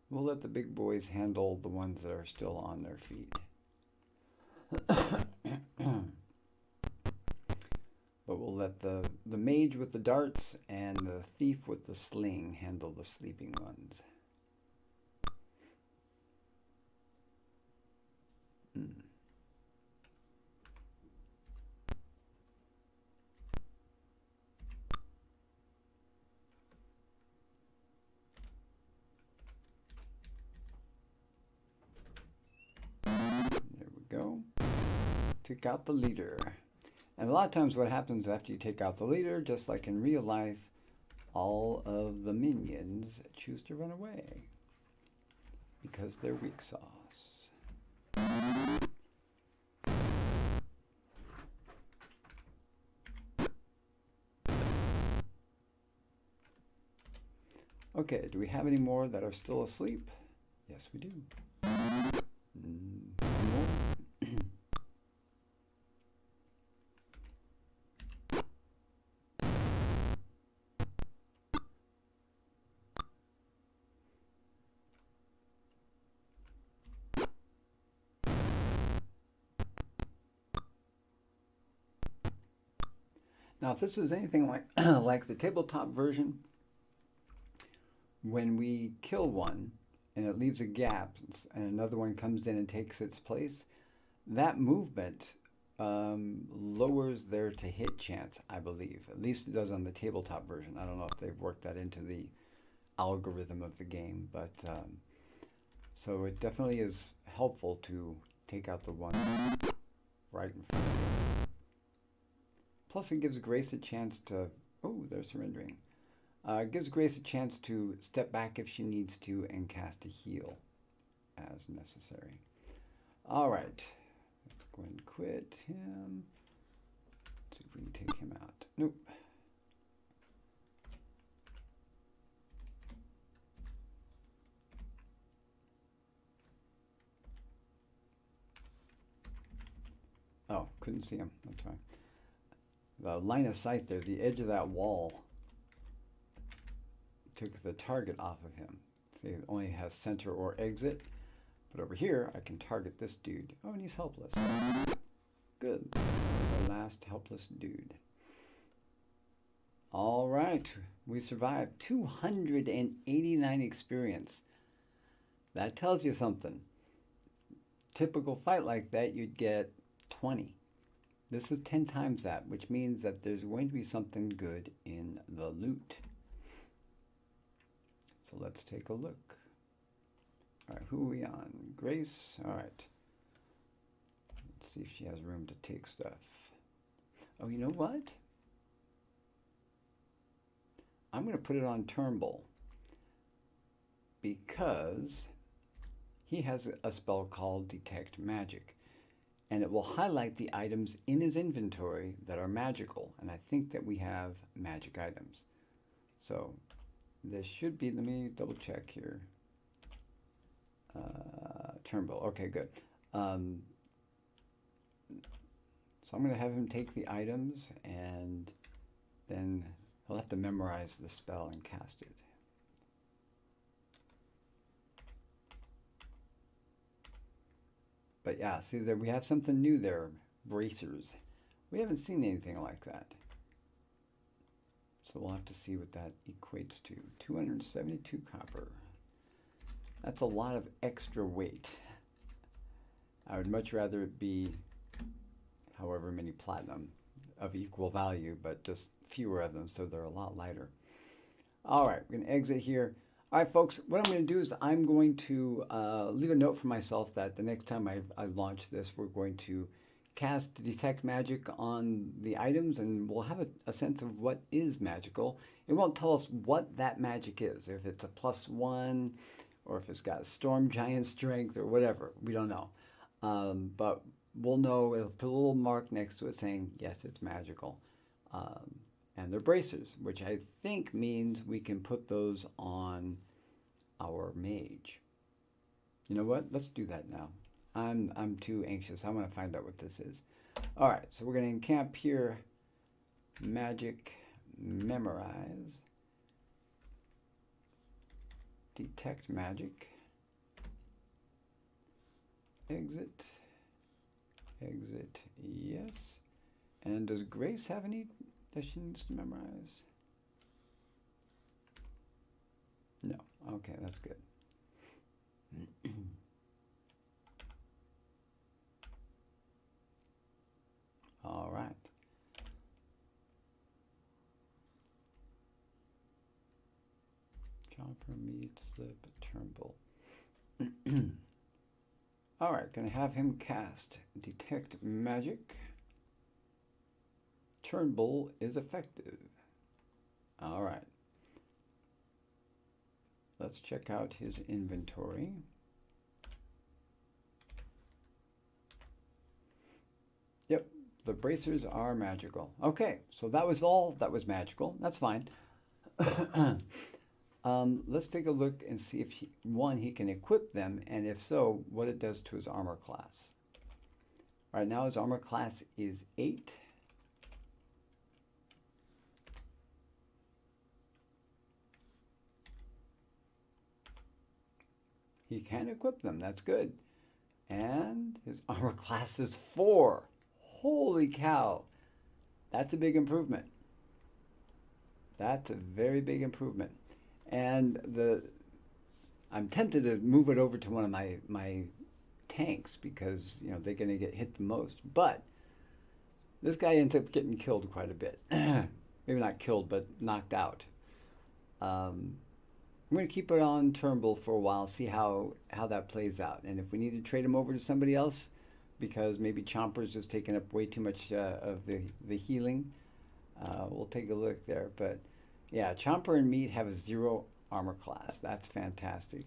We'll let the big boys handle the ones that are still on their feet. mage with the darts and the thief with the sling handle the sleeping ones. There we go. Took out the leader. And a lot of times what happens after you take out the leader, just like in real life, all of the minions choose to run away because they're weak sauce. Okay, do we have any more that are still asleep? Yes, we do. One more. Now, if this is anything like like the tabletop version, when we kill one and it leaves a gap and another one comes in and takes its place, that movement lowers their to hit chance, I believe. At least it does on the tabletop version. I don't know if they've worked that into the algorithm of the game, but so it definitely is helpful to take out the ones right in front of you. Plus, it gives Grace a chance to... Oh, they're surrendering. It gives Grace a chance to step back if she needs to and cast a heal as necessary. All right. Let's go ahead and quit him. Let's see if we can take him out. Nope. Oh, couldn't see him. That's fine. The line of sight there, the edge of that wall took the target off of him. See, it only has center or exit. But over here, I can target this dude. Oh, and he's helpless. Good. That was our last helpless dude. All right. We survived. 289 experience. That tells you something. Typical fight like that, you'd get 20. This is 10 times that, which means that there's going to be something good in the loot. So let's take a look. All right, who are we on? Grace. All right. Let's see if she has room to take stuff. Oh, you know what? I'm going to put it on Turnbull because he has a spell called Detect Magic. And it will highlight the items in his inventory that are magical. And I think that we have magic items. So this should be, let me double check here. Turnbull, okay, good. So I'm going to have him take the items and then he'll have to memorize the spell and cast it. But yeah, see there we have something new there, bracers. We haven't seen anything like that. So we'll have to see what that equates to. 272 copper. That's a lot of extra weight. I would much rather it be however many platinum of equal value, but just fewer of them, so they're a lot lighter. All right, we're going to exit here. All right, folks, what I'm going to do is I'm going to leave a note for myself that the next time I launch this, we're going to cast Detect Magic on the items, and we'll have a sense of what is magical. It won't tell us what that magic is, if it's a +1, or if it's got a Storm Giant strength, or whatever. We don't know. But we'll know, it'll put a little mark next to it saying, yes, it's magical. And they're bracers, which I think means we can put those on our mage. You know what? Let's do that now. I'm too anxious. I want to find out what this is. All right, so we're going to encamp here. Magic, memorize, detect magic, exit, exit, yes. And does Grace have any Does she need to memorize? No. Okay, that's good. All right. Chomper meets the Turnbull. All right, gonna have him cast Detect Magic. Turnbull is effective. All right. Let's check out his inventory. Yep, the bracers are magical. Okay, so that was all that was magical. That's fine. Let's take a look and see if he can equip them, and if so, what it does to his armor class. Right now his armor class is 8. He can equip them, that's good. And his armor class is 4. Holy cow. That's a big improvement. That's a very big improvement. And I'm tempted to move it over to one of my tanks because, you know, they're going to get hit the most. But this guy ends up getting killed quite a bit. Maybe not killed, but knocked out. I'm going to keep it on Turnbull for a while, see how that plays out. And if we need to trade him over to somebody else, because maybe Chomper's just taking up way too much of the healing, we'll take a look there. But yeah, Chomper and Meat have a 0 armor class. That's fantastic.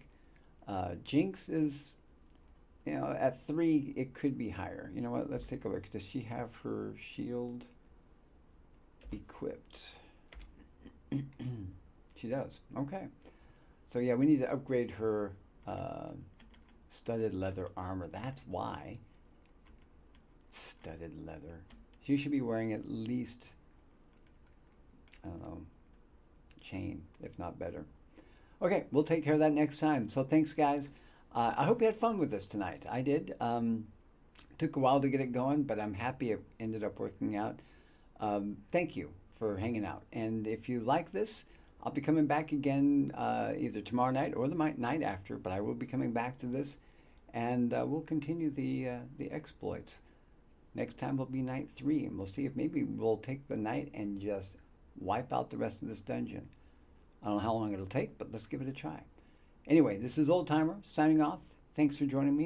Jinx is, you know, at 3, it could be higher. You know what? Let's take a look. Does she have her shield equipped? She does. Okay. So yeah, we need to upgrade her studded leather armor. That's why. Studded leather. She should be wearing at least, I don't know, chain, if not better. Okay, we'll take care of that next time. So thanks, guys. I hope you had fun with this tonight. I did. Took a while to get it going, but I'm happy it ended up working out. Thank you for hanging out. And if you like this, I'll be coming back again either tomorrow night or the night after, but I will be coming back to this, and we'll continue the exploits. Next time will be night 3, and we'll see if maybe we'll take the night and just wipe out the rest of this dungeon. I don't know how long it'll take, but let's give it a try. Anyway, this is Old Timer signing off. Thanks for joining me.